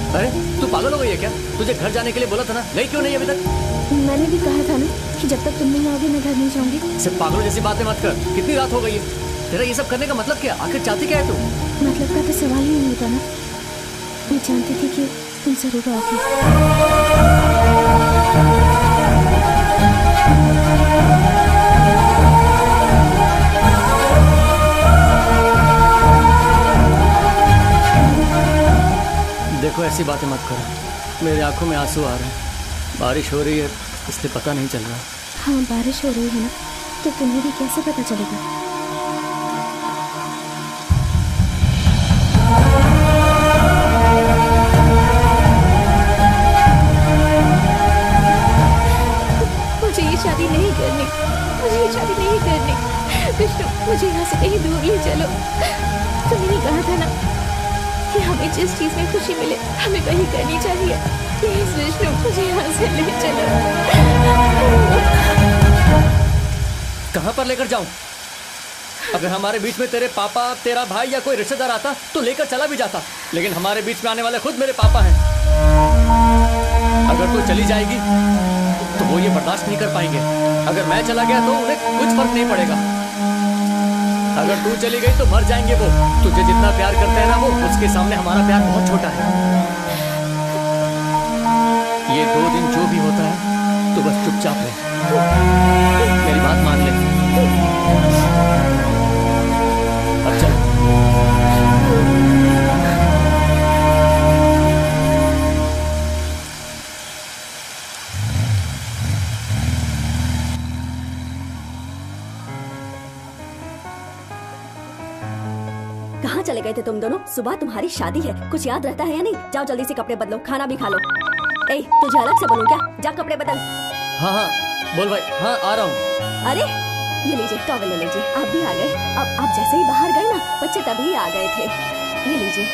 अरे तू पागल हो गई है क्या? तुझे घर जाने के लिए बोला था ना, गई क्यों नहीं अभी तक?
मैंने भी कहा था ना कि जब तक तुम नहीं आओगे मैं घर नहीं जाऊंगी।
सिर्फ पागलों जैसी बातें मत कर। कितनी रात हो गई है? तेरा ये सब करने का मतलब क्या? आखिर चाहती क्या है तू?
मतलब का तो सवाल ही नहीं होता ना। मैं जानती थी कि तुम जरूर आओगे।
देखो ऐसी बातें मत करो, मेरी आंखों में आंसू आ रहे हैं। बारिश हो रही है इसलिए पता नहीं चल रहा।
हाँ बारिश हो रही है ना, तो तुम्हें भी कैसे पता चलेगा? मुझे ये शादी नहीं करनी, मुझे ये शादी नहीं करनी। विष्णु, मुझे यहाँ से कहीं दूर ले चलो। तुमने कहा था ना कि हमें जिस चीज में खुशी मिले हमें वही करनी चाहिए। प्लीज विष्णु, मुझे यहाँ से ले चलो।
कहाँ पर लेकर जाऊं? अगर हमारे बीच में तेरे पापा, तेरा भाई या कोई रिश्तेदार आता तो लेकर चला भी जाता, लेकिन हमारे बीच में आने वाले खुद मेरे पापा हैं। अगर तू चली जाएगी तो वो ये बर्दाश्त नहीं कर पाएंगे। अगर मैं चला गया तो उन्हें कुछ फर्क नहीं पड़ेगा। अगर तू चली गई तो मर जाएंगे वो। तुझे जितना प्यार करते हैं ना वो, उसके सामने हमारा प्यार बहुत छोटा है। ये 2 दिन जो भी होता है तो बस चुपचाप रहे, मेरी बात मान ले। अब चल।
कहाँ चले गए थे तुम दोनों? सुबह तुम्हारी शादी है, कुछ याद रहता है या नहीं? जाओ जल्दी से कपड़े बदलो, खाना भी खा लो। ए, तुझे अलग से बोलूं क्या? जा कपड़े बदल।
हाँ हाँ बोल भाई। हाँ आ रहा हूँ।
अरे ये लीजिए, टॉवल ले लीजिए। आप भी आ गए। अब आप जैसे ही बाहर गए ना, बच्चे तभी आ गए थे। ये लीजिए।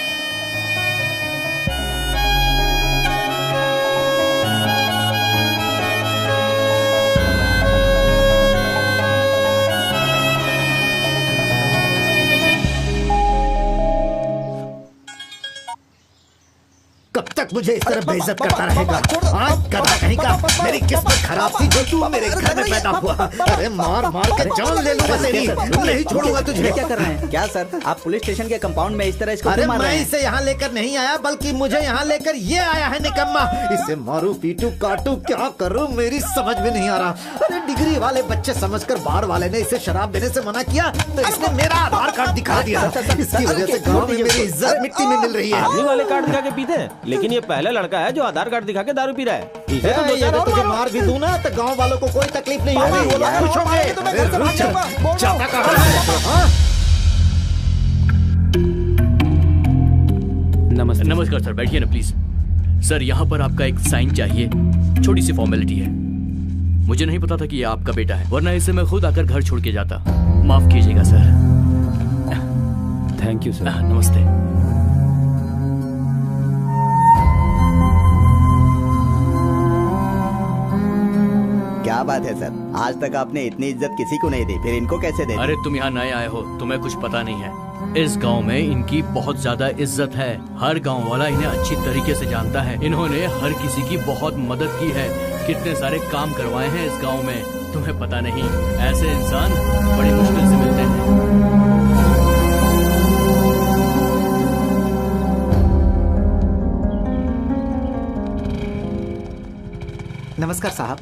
कब तक मुझे इस तरह बेइज्जत करता रहेगा? आज करना कहीं का। मेरी किस्मत खराब थी जो तू मेरे घर में पैदा हुआ। अरे मार मार के जान ले लूंगा तेरी, नहीं छोड़ूंगा तुझे।
क्या कर रहे हैं? क्या सर, आप पुलिस स्टेशन के कंपाउंड में इस तरह इसको
अरे
मार रहे
मैं
हैं?
इसे यहाँ लेकर नहीं आया, बल्कि मुझे यहाँ लेकर ये आया है निकम्मा। इसे मारू पीटू काटू क्या करूँ मेरी समझ में नहीं आ रहा। अरे डिग्री वाले बच्चे समझकर बार वाले ने इसे शराब देने से मना किया तो इसने मेरा आधार कार्ड दिखा दिया। इसकी वजह से गाँव में मेरी इज्जत मिट्टी में मिल रही है।
आदमी वाले कार्ड दिखा के पीते हैं, लेकिन ये पहला लड़का है जो आधार कार्ड दिखा के दारू पी रहा है। इसे तो दो चार
अगर
और
तुझे
मारो।
मार भी दूं ना तो गांव वालों को कोई तकलीफ नहीं होगी, वो लोग खुश होंगे। अरे रुक जा, जाता कहाँ है? हाँ?
नमस्ते। नमस्कार सर, बैठिए ना प्लीज। सर यहाँ पर आपका एक साइन चाहिए, छोटी सी फॉर्मेलिटी है। मुझे नहीं पता था कि ये आपका बेटा है, वरना इसे मैं खुद आकर घर छोड़ के जाता। माफ कीजिएगा सर। Thank you sir. नमस्ते।
क्या बात है सर, आज तक आपने इतनी इज्जत किसी को नहीं दी, फिर इनको कैसे दे दी?
अरे तुम यहाँ नए आए हो, तुम्हें कुछ पता नहीं है। इस गांव में इनकी बहुत ज्यादा इज्जत है। हर गांव वाला इन्हें अच्छी तरीके से जानता है। इन्होंने हर किसी की बहुत मदद की है, कितने सारे काम करवाए हैं इस गांव में, तुम्हें पता नहीं। ऐसे इंसान बड़ी मुश्किल से मिलते हैं।
नमस्कार साहब।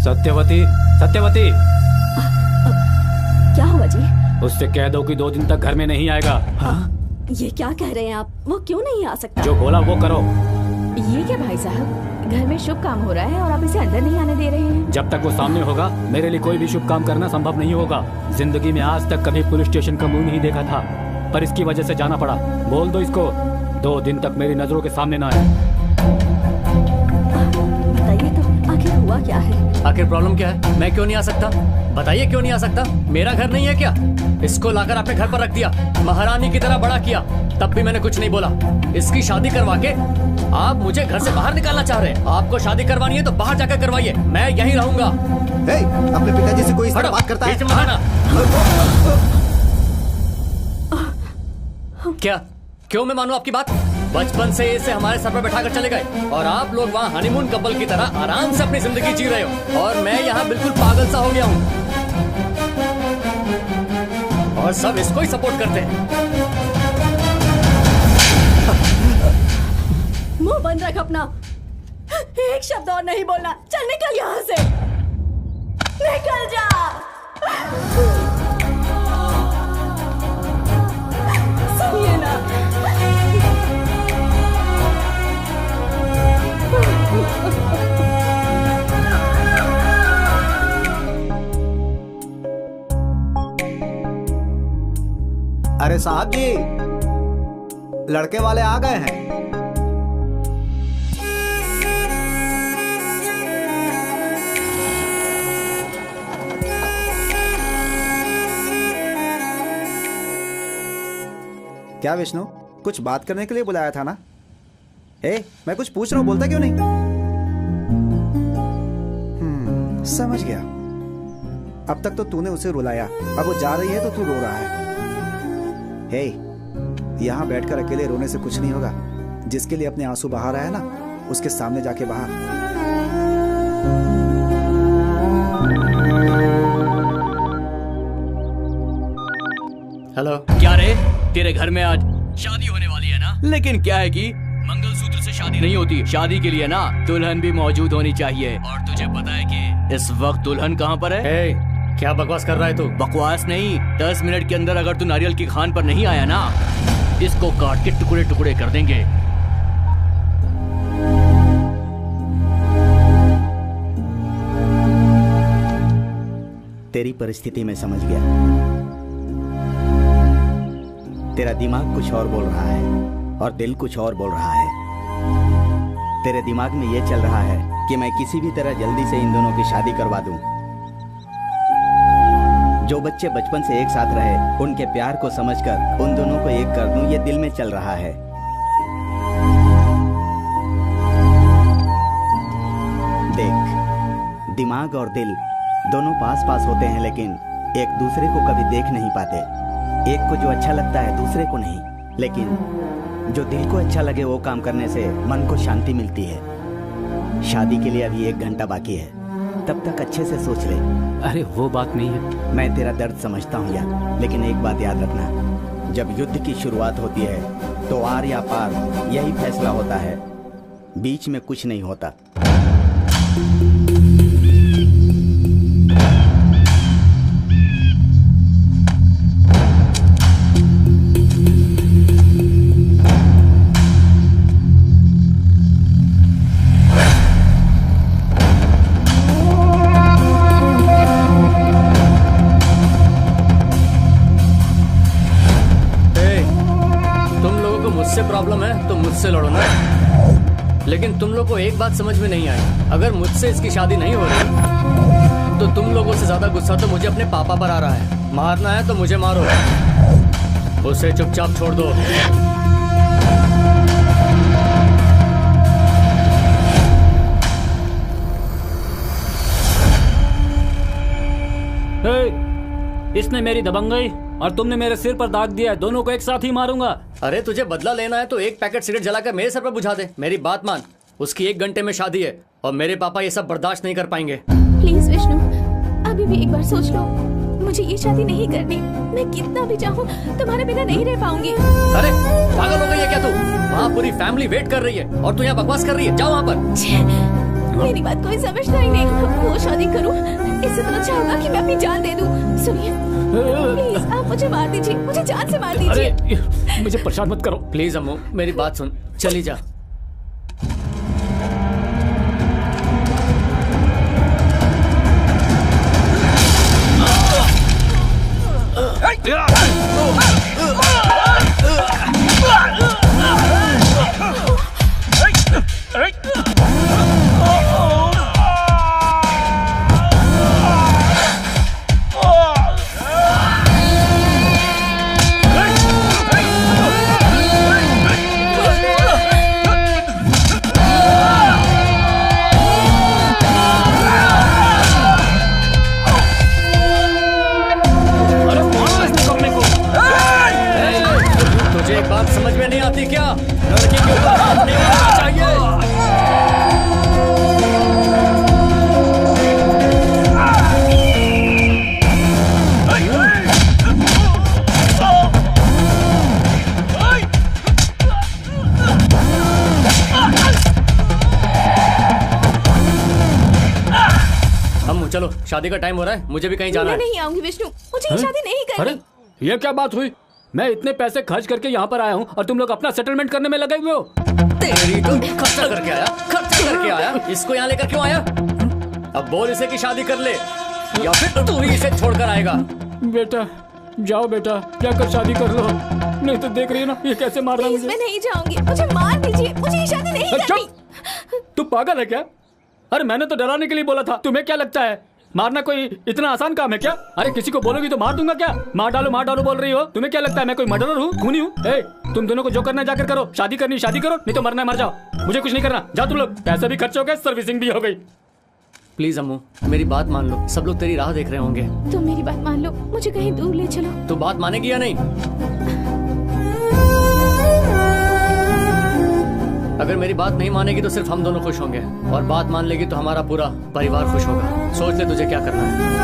सत्यवती, सत्यवती,
क्या हुआ जी?
उससे कह दो कि 2 दिन तक घर में नहीं आएगा।
ये क्या कह रहे हैं आप? वो क्यों नहीं आ सकता?
जो बोला वो करो।
ये क्या भाई साहब, घर में शुभ काम हो रहा है और आप इसे अंदर नहीं आने दे रहे हैं।
जब तक वो सामने होगा मेरे लिए कोई भी शुभ काम करना संभव नहीं होगा। जिंदगी में आज तक कभी पुलिस स्टेशन का मुंह नहीं देखा था, पर इसकी वजह से जाना पड़ा। बोल दो इसको 2 दिन तक मेरी नजरों के सामने ना आए।
बताइए तो आखिर हुआ क्या है?
आखिर प्रॉब्लम क्या है? मैं क्यों नहीं आ सकता? बताइए क्यों नहीं आ सकता? मेरा घर नहीं है क्या? इसको लाकर आपने घर पर रख दिया, महारानी की तरह बड़ा किया, तब भी मैंने कुछ नहीं बोला। इसकी शादी करवा के आप मुझे घर से बाहर निकालना चाह रहे हैं। आपको शादी करवानी है तो बाहर जाकर करवाइए, मैं यहीं रहूंगा।
अपने पिताजी से कोई इस तरह बात करता है?
बीच में आना। क्या क्यों मैं मानूं आपकी बात? बचपन से इसे हमारे सर पर बैठाकर चले गए और आप लोग वहाँ हनीमून कपल की तरह आराम से अपनी जिंदगी जी रहे हो और मैं यहाँ बिल्कुल पागल सा हो गया हूँ और सब इसको ही सपोर्ट करते हैं।
मुंह बंद रख अपना, एक शब्द और नहीं बोलना। चल निकल यहाँ से, निकल जा। सुनिए ना,
अरे साहब जी, लड़के वाले आ गए हैं। क्या विष्णु, कुछ बात करने के लिए बुलाया था ना? मैं कुछ पूछ रहा हूं, बोलता क्यों नहीं? समझ गया। अब तक तो तूने उसे रुलाया, अब वो जा रही है तो तू रो रहा है। यहाँ बैठकर अकेले रोने से कुछ नहीं होगा। जिसके लिए अपने आंसू बहा रहा है ना, उसके सामने जाके बहा।
हेलो।
क्या रे, तेरे घर में आज शादी होने वाली है ना? लेकिन क्या है कि मंगलसूत्र से शादी नहीं होती। शादी के लिए ना दुल्हन भी मौजूद होनी चाहिए। और तुझे पता है कि इस वक्त दुल्हन कहाँ पर है?
क्या बकवास कर रहा है तू?
बकवास नहीं, 10 मिनट के अंदर अगर तू नारियल की खान पर नहीं आया ना, इसको काट के टुकड़े टुकड़े कर देंगे।
तेरी परिस्थिति में समझ गया। तेरा दिमाग कुछ और बोल रहा है और दिल कुछ और बोल रहा है। तेरे दिमाग में ये चल रहा है कि मैं किसी भी तरह जल्दी से इन दोनों की शादी करवा दूं। जो बच्चे बचपन से एक साथ रहे, उनके प्यार को समझकर उन दोनों को एक कर दूं, ये दिल में चल रहा है। देख, दिमाग और दिल दोनों पास पास होते हैं, लेकिन एक दूसरे को कभी देख नहीं पाते। एक को जो अच्छा लगता है, दूसरे को नहीं। लेकिन जो दिल को अच्छा लगे वो काम करने से मन को शांति मिलती है। शादी के लिए अभी 1 घंटा बाकी है, तब तक अच्छे से सोच ले।
अरे वो बात नहीं है।
मैं तेरा दर्द समझता हूँ यार, लेकिन एक बात याद रखना, जब युद्ध की शुरुआत होती है तो आर या पार यही फैसला होता है, बीच में कुछ नहीं होता।
प्रॉब्लम है तो मुझसे लड़ो ना। लेकिन तुम लोग को एक बात समझ में नहीं आई, अगर मुझसे इसकी शादी नहीं हो रही तो तुम लोगों से ज्यादा गुस्सा तो मुझे अपने पापा पर आ रहा है। मारना है तो मुझे मारो, उसे चुपचाप छोड़ दो।
इसने मेरी दबंगई और तुमने मेरे सिर पर दाग दिया है। दोनों को एक साथ ही मारूंगा।
अरे तुझे बदला लेना है तो एक पैकेट सिगरेट जलाकर मेरे सर पर बुझा दे। मेरी बात मान, उसकी 1 घंटे में शादी है और मेरे पापा ये सब बर्दाश्त नहीं कर पाएंगे।
प्लीज विष्णु, अभी भी एक बार सोच लो। मुझे ये शादी नहीं करनी। मैं कितना भी चाहूँ तुम्हारे बिना नहीं रह पाऊंगी।
अरे पागल हो गई है क्या तू? वहाँ पूरी फैमिली वेट कर रही है और तू यहाँ बकवास कर रही है। जाओ वहाँ पर।
मेरी बात कोई समझता ही नहीं। वो शादी करूँ, इससे तो अच्छा होगा कि मैं अपनी जान दे दूँ। सुनिए प्लीज, आप मुझे मार दीजिए, मुझे जान से मार दीजिए।
अरे मुझे परेशान मत करो
प्लीज अम्मू, मेरी बात सुन, चली जा। चलो शादी का टाइम हो रहा है, मुझे भी कहीं जाना है।
मैं नहीं आऊंगी विष्णु, मुझे ये शादी नहीं करनी।
अरे ये क्या बात हुई? मैं इतने पैसे खर्च करके यहाँ पर आया हूँ और तुम लोग अपना सेटलमेंट करने में लगे हुए हो।
तेरी तो खर्चा करके आया, इसको यहाँ लेकर क्यों आया? अब बोल इसे कि शादी कर ले या फिर तू ही इसे छोड़कर आएगा।
बेटा जाओ बेटा, जाकर शादी कर लो, नहीं तो देख रही है ना ये कैसे मार रहा है
प्लीज
मुझे।
मैं नहीं जाऊंगी, मुझे मार दीजिए, मुझे ये शादी नहीं करनी।
तू पागल है क्या? अरे मैंने तो डराने के लिए बोला था, तुम्हें क्या लगता है मारना कोई इतना आसान काम है क्या? अरे किसी को बोलोगी तो मार दूंगा क्या? मार डालो बोल रही हो, तुम्हें क्या लगता है मैं कोई मर्डरर हूँ, खूनी हूँ? ए, तुम दोनों को जो करना है जाकर करो, शादी करनी शादी करो, नहीं तो मरना है मर जाओ, मुझे कुछ नहीं करना। जाओ तुम लोग, पैसे भी खर्च हो गए, सर्विसिंग भी हो गई।
प्लीज अम्मू मेरी बात मान लो, सब लोग तेरी राह देख रहे होंगे।
तुम मेरी बात मान लो, मुझे कहीं दूर ले चलो।
तो बात मानेगी या नहीं? अगर मेरी बात नहीं मानेगी तो सिर्फ हम दोनों खुश होंगे, और बात मान लेगी तो हमारा पूरा परिवार खुश होगा। सोच ले तुझे क्या करना है।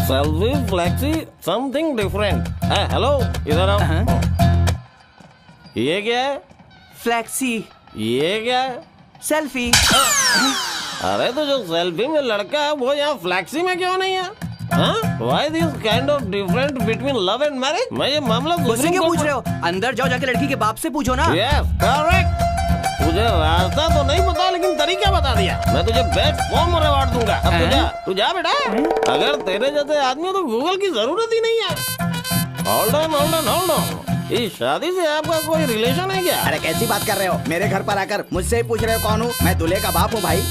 Selfie flexi something different. Hello इधर आओ। ये क्या है?
फ्लैक्सी।
ये क्या है?
सेल्फी।
अरे तो जो सेल्फी में लड़का है वो यहाँ फ्लैक्सी में क्यों नहीं है? Why this kind of difference between love and marriage? मैं ये मामला
मुझसे क्यों पूछ रहे हो? अंदर जाओ, जाके लड़की के बाप से पूछो ना।
Yes, correct. तुझे रास्ता तो नहीं पता लेकिन तरीका बता दिया। मैं तुझे बेस्ट फॉर्म अवार्ड दूंगा। अब तू जा बेटा। अगर तेरे जैसे आदमी तो गूगल की जरूरत ही नहीं है। Hold on. इस शादी से आपका कोई रिलेशन है क्या?
अरे कैसी बात कर रहे हो? मेरे घर पर आकर मुझसे ही पूछ रहे हो कौन हूँ? मैं दूल्हे का बाप हूँ भाई।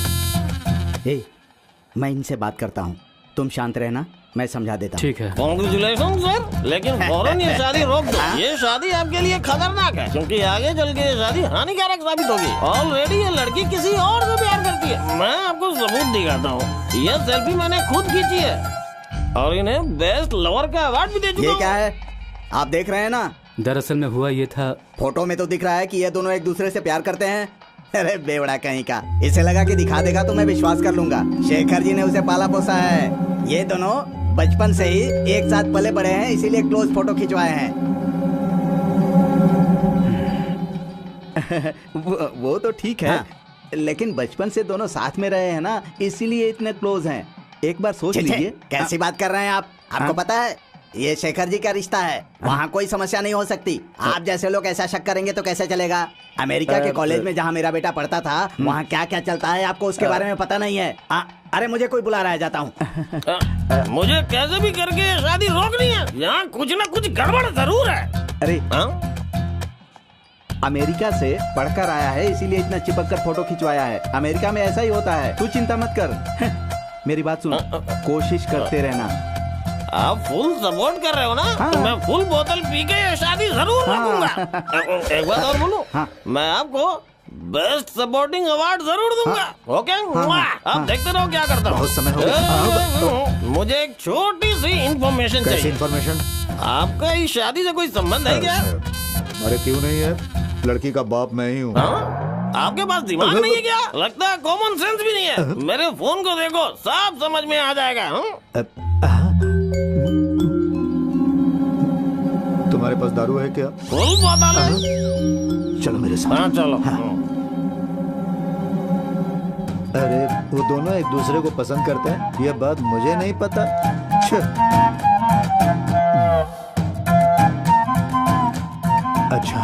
मैं इनसे बात करता हूँ, तुम शांत रहना, मैं समझा देता हूँ।
ठीक है।
कांग्रेचुलेशन सर, लेकिन फौरन ये शादी रोक दो। ये शादी आपके लिए खतरनाक है क्योंकि आगे चल के ये शादी हानिकारक साबित होगी। ऑलरेडी ये लड़की किसी और से प्यार करती है। मैं आपको सबूत दिखाता हूँ। ये सेल्फी मैंने खुद खींची है और इन्हें बेस्ट लवर का अवार्ड भी दे चुका हूँ।
ये क्या है आप देख रहे हैं ना?
दरअसल में हुआ ये था,
फोटो में तो दिख रहा है कि ये दोनों एक दूसरे से प्यार करते हैं। अरे बेवड़ा कहीं का, इसे लगा कि दिखा देगा तो मैं विश्वास कर लूंगा। शेखर जी ने उसे पाला पोसा है। ये दोनों बचपन से ही एक साथ पले बड़े हैं, इसीलिए क्लोज फोटो खिंचवाए हैं। वो तो ठीक है, लेकिन बचपन से दोनों साथ में रहे हैं ना, इसीलिए इतने क्लोज हैं। एक बार सोच लीजिए। कैसी बात कर रहे हैं आप? आपको पता है ये शेखर जी का रिश्ता है, वहाँ कोई समस्या नहीं हो सकती। आप जैसे लोग ऐसा शक करेंगे तो कैसे चलेगा? अमेरिका के कॉलेज में जहाँ मेरा बेटा पढ़ता था, वहाँ क्या क्या चलता है आपको उसके बारे में पता नहीं है। अरे मुझे कोई बुला रहा है, जाता हूँ।
मुझे कैसे भी करके शादी रोकनी है, यहाँ कुछ ना कुछ गड़बड़ जरूर है।
अरे अमेरिका से पढ़कर आया है, इसीलिए इतना चिपक कर फोटो खिंचवाया है। अमेरिका में ऐसा ही होता है, तू चिंता मत कर। मेरी बात सुन, कोशिश करते रहना।
आप फुल सपोर्ट कर रहे हो ना? तो मैं फुल बोतल पी के ये शादी जरूर रखूंगा। एक बात और बोलूं, मैं आपको बेस्ट सपोर्टिंग अवार्ड जरूर दूंगा। ओके? आप देखते रहो क्या करता हूँ।
बहुत समय हो गया।
मुझे एक छोटी सी इंफॉर्मेशन चाहिए।
कैसी इंफॉर्मेशन?
आपका इस शादी से कोई संबंध है क्या?
अरे क्यों नहीं है, लड़की का बाप मैं ही हूँ।
आपके पास दिमाग नहीं है क्या? लगता है कॉमन सेंस भी नहीं है। मेरे फोन को देखो, सब समझ में आ जाएगा।
तुम्हारे पास दारू है क्या?
फुल बोतल है।
चलो मेरे साथ।
हाँ चलो।
अरे वो दोनों एक दूसरे को पसंद करते हैं, ये बात मुझे नहीं पता। अच्छा,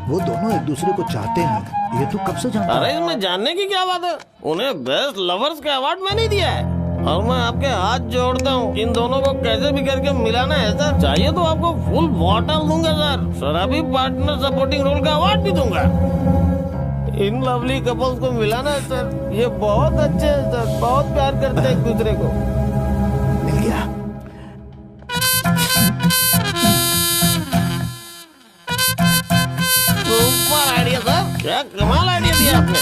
वो दोनों एक दूसरे को चाहते हैं, ये तो कब से जानता?
अरे इसमें जानने की क्या बात है? उन्हें बेस्ट लवर्स का अवार्ड मैंने दिया है और मैं आपके हाथ जोड़ता हूँ। इन दोनों को कैसे भी करके मिलाना है सर। चाहिए तो आपको फुल बॉटल दूंगा सर। शराबी पार्टनर सपोर्टिंग रोल का अवार्ड भी दूंगा। इन लवली कपल्स को मिलाना है सर। ये बहुत अच्छे हैं सर, बहुत प्यार करते हैं एक दूसरे को।
मिल गया।
सुपर आइडिया सर, क्या कमाल आइडिया दिया आपने।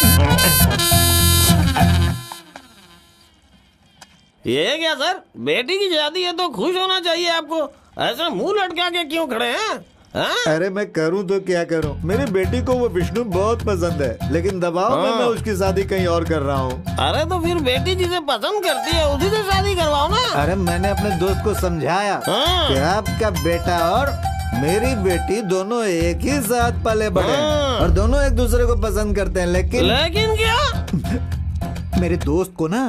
ये क्या सर, बेटी की शादी है तो खुश होना चाहिए आपको। ऐसे मुंह लटका के क्यों खड़े हैं?
अरे मैं करूं तो क्या करूं, मेरी बेटी को वो विष्णु बहुत पसंद है, लेकिन दबाव में मैं उसकी शादी कहीं और कर रहा हूँ।
अरे तो फिर बेटी जिसे पसंद करती है उसी से शादी करवाओ ना।
अरे मैंने अपने दोस्त को समझाया कि आपका बेटा और मेरी बेटी दोनों एक ही साथ पले बड़े और दोनों एक दूसरे को पसंद करते हैं,
लेकिन क्या
मेरे दोस्त को ना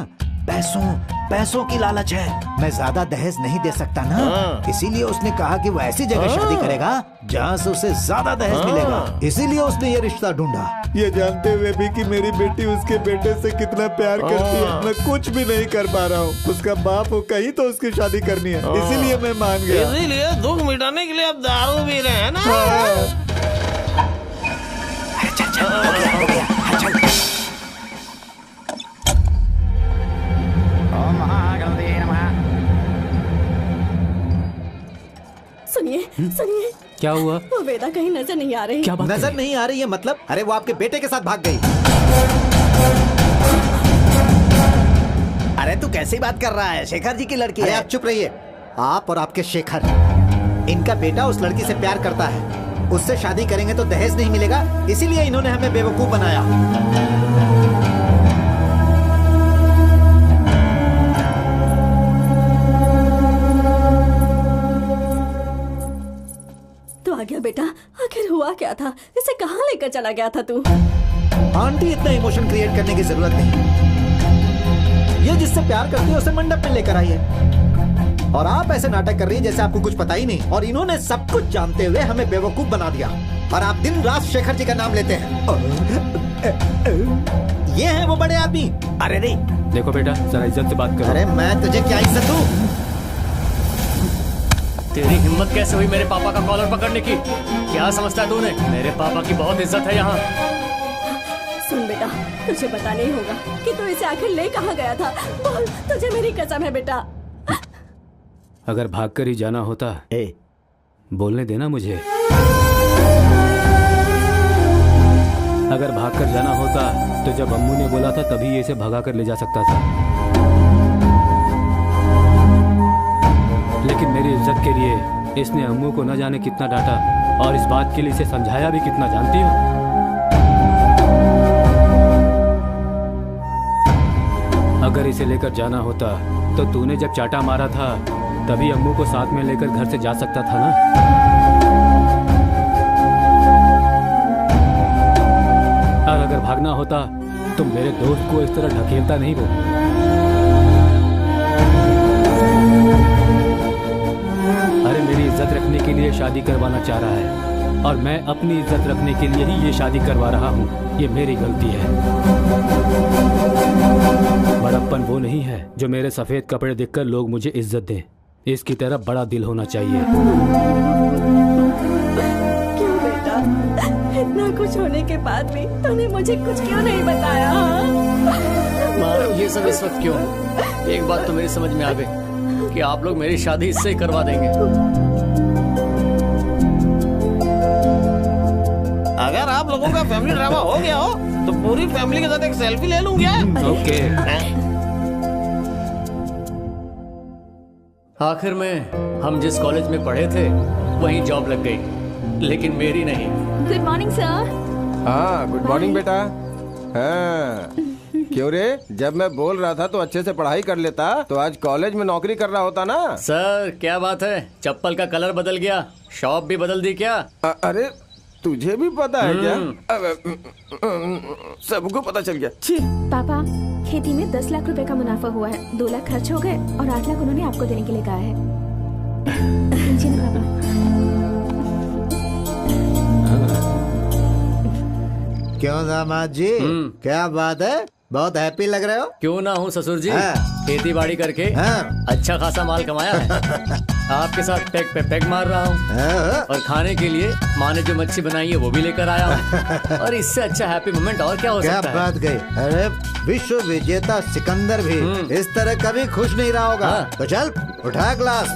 पैसों की लालच है। मैं ज्यादा दहेज नहीं दे सकता ना, इसीलिए उसने कहा कि वो ऐसी जगह शादी करेगा जहाँ से उसे ज्यादा दहेज मिलेगा। इसीलिए उसने ये रिश्ता ढूंढा, ये जानते हुए भी कि मेरी बेटी उसके बेटे से कितना प्यार करती है। मैं कुछ भी नहीं कर पा रहा हूँ। उसका बाप हो कहीं तो उसकी शादी करनी है, इसीलिए मैं मान गया।
इसीलिए दुख मिटाने के लिए अब दारू पी रहे हैं ना।
सुनिए
क्या हुआ?
वो वेदा कहीं नजर नहीं आ रही।
क्या बात
नजर नहीं आ रही है मतलब? अरे वो आपके बेटे के साथ भाग गई।
अरे तू कैसी बात कर रहा है? शेखर जी की लड़की
अरे
है।
आप चुप रहिए। आप और आपके शेखर, इनका बेटा उस लड़की से प्यार करता है। उससे शादी करेंगे तो दहेज नहीं मिलेगा, इसीलिए इन्होंने हमें बेवकूफ बनाया।
तो आ गया बेटा, आखिर हुआ क्या था? इसे कहाँ लेकर चला गया था तू?
आंटी, इतना इमोशन क्रिएट करने की जरूरत नहीं। ये जिससे प्यार करती है उसे मंडप में लेकर आई है, और आप ऐसे नाटक कर रही हैं जैसे आपको कुछ पता ही नहीं। और इन्होंने सब कुछ जानते हुए हमें बेवकूफ बना दिया, और आप दिन रात शेखर जी का नाम लेते हैं। ये है वो बड़े आदमी।
अरे नहीं,
देखो बेटा, जरा इज्जत से बात करो।
अरे मैं तुझे क्या इज्जत दूं?
तेरी हिम्मत कैसे हुई मेरे पापा का कॉलर पकड़ने की? क्या समझता है तूने? मेरे पापा की बहुत इज्जत है यहाँ।
सुन बेटा, तुझे पता नहीं होगा कि तू इसे आखिर ले कहाँ गया था। बोल, तुझे मेरी कसम है बेटा।
अगर भागकर ही जाना होता, बोलने देना मुझे। अगर भागकर जाना होता तो जब अम्मू ने बोला था तभी ये इसे भगा कर ले जा सकता था। लेकिन मेरी इज्जत के लिए इसने अम्मू को न जाने कितना डांटा, और इस बात के लिए इसे समझाया भी कितना, जानती हो? अगर इसे लेकर जाना होता तो तूने जब चाटा मारा था तभी अम्मू को साथ में लेकर घर से जा सकता था ना। और अगर भागना होता तो मेरे दोस्त को इस तरह ढकेलता नहीं वो। अरे मेरी इज्जत रखने के लिए शादी करवाना चाह रहा है, और मैं अपनी इज्जत रखने के लिए ही ये शादी करवा रहा हूँ। ये मेरी गलती है। बड़प्पन वो नहीं है जो मेरे सफेद कपड़े देखकर लोग मुझे इज्जत दें। इसकी तरह बड़ा दिल होना चाहिए।
क्यों बेटा, इतना कुछ होने के बाद भी तूने मुझे कुछ क्यों नहीं बताया?
माँ, ये सब इस वक्त क्यों? एक बात तो मेरी समझ में आ गई कि आप लोग मेरी शादी इससे ही करवा देंगे।
अगर आप लोगों का फैमिली ड्रामा हो गया हो तो पूरी फैमिली के साथ एक सेल्फी ले लूं क्या?
ओके।
आखिर में हम जिस कॉलेज में पढ़े थे वहीं जॉब लग गई, लेकिन मेरी नहीं।
Good morning sir.
हाँ, गुड मॉर्निंग बेटा। हाँ, क्यों रे? जब मैं बोल रहा था तो अच्छे से पढ़ाई कर लेता तो आज कॉलेज में नौकरी कर रहा होता ना।
सर क्या बात है, चप्पल का कलर बदल गया, शॉप भी बदल दी क्या?
अरे तुझे भी पता है क्या? सबको पता चल गया।
पापा, खेती में 10 लाख रुपए का मुनाफा हुआ है। 2 लाख खर्च हो गए और 8 लाख उन्होंने आपको देने के लिए कहा है। जी ना पापा।
क्यों दामाद जी, क्या बात है? बहुत हैप्पी लग रहे हो।
क्यों ना हूँ ससुर जी।
हाँ।
खेती बाड़ी करके अच्छा खासा माल कमाया है। आपके साथ पैग पे पैग मार रहा हूँ, और खाने के लिए माँ ने जो मच्छी बनाई है वो भी लेकर आया हूँ। और इससे अच्छा हैप्पी मोमेंट और क्या हो सकता है?
क्या बात गई। अरे विश्व विजेता सिकंदर भी इस तरह कभी खुश नहीं रहा होगा। तो चल उठा ग्लास।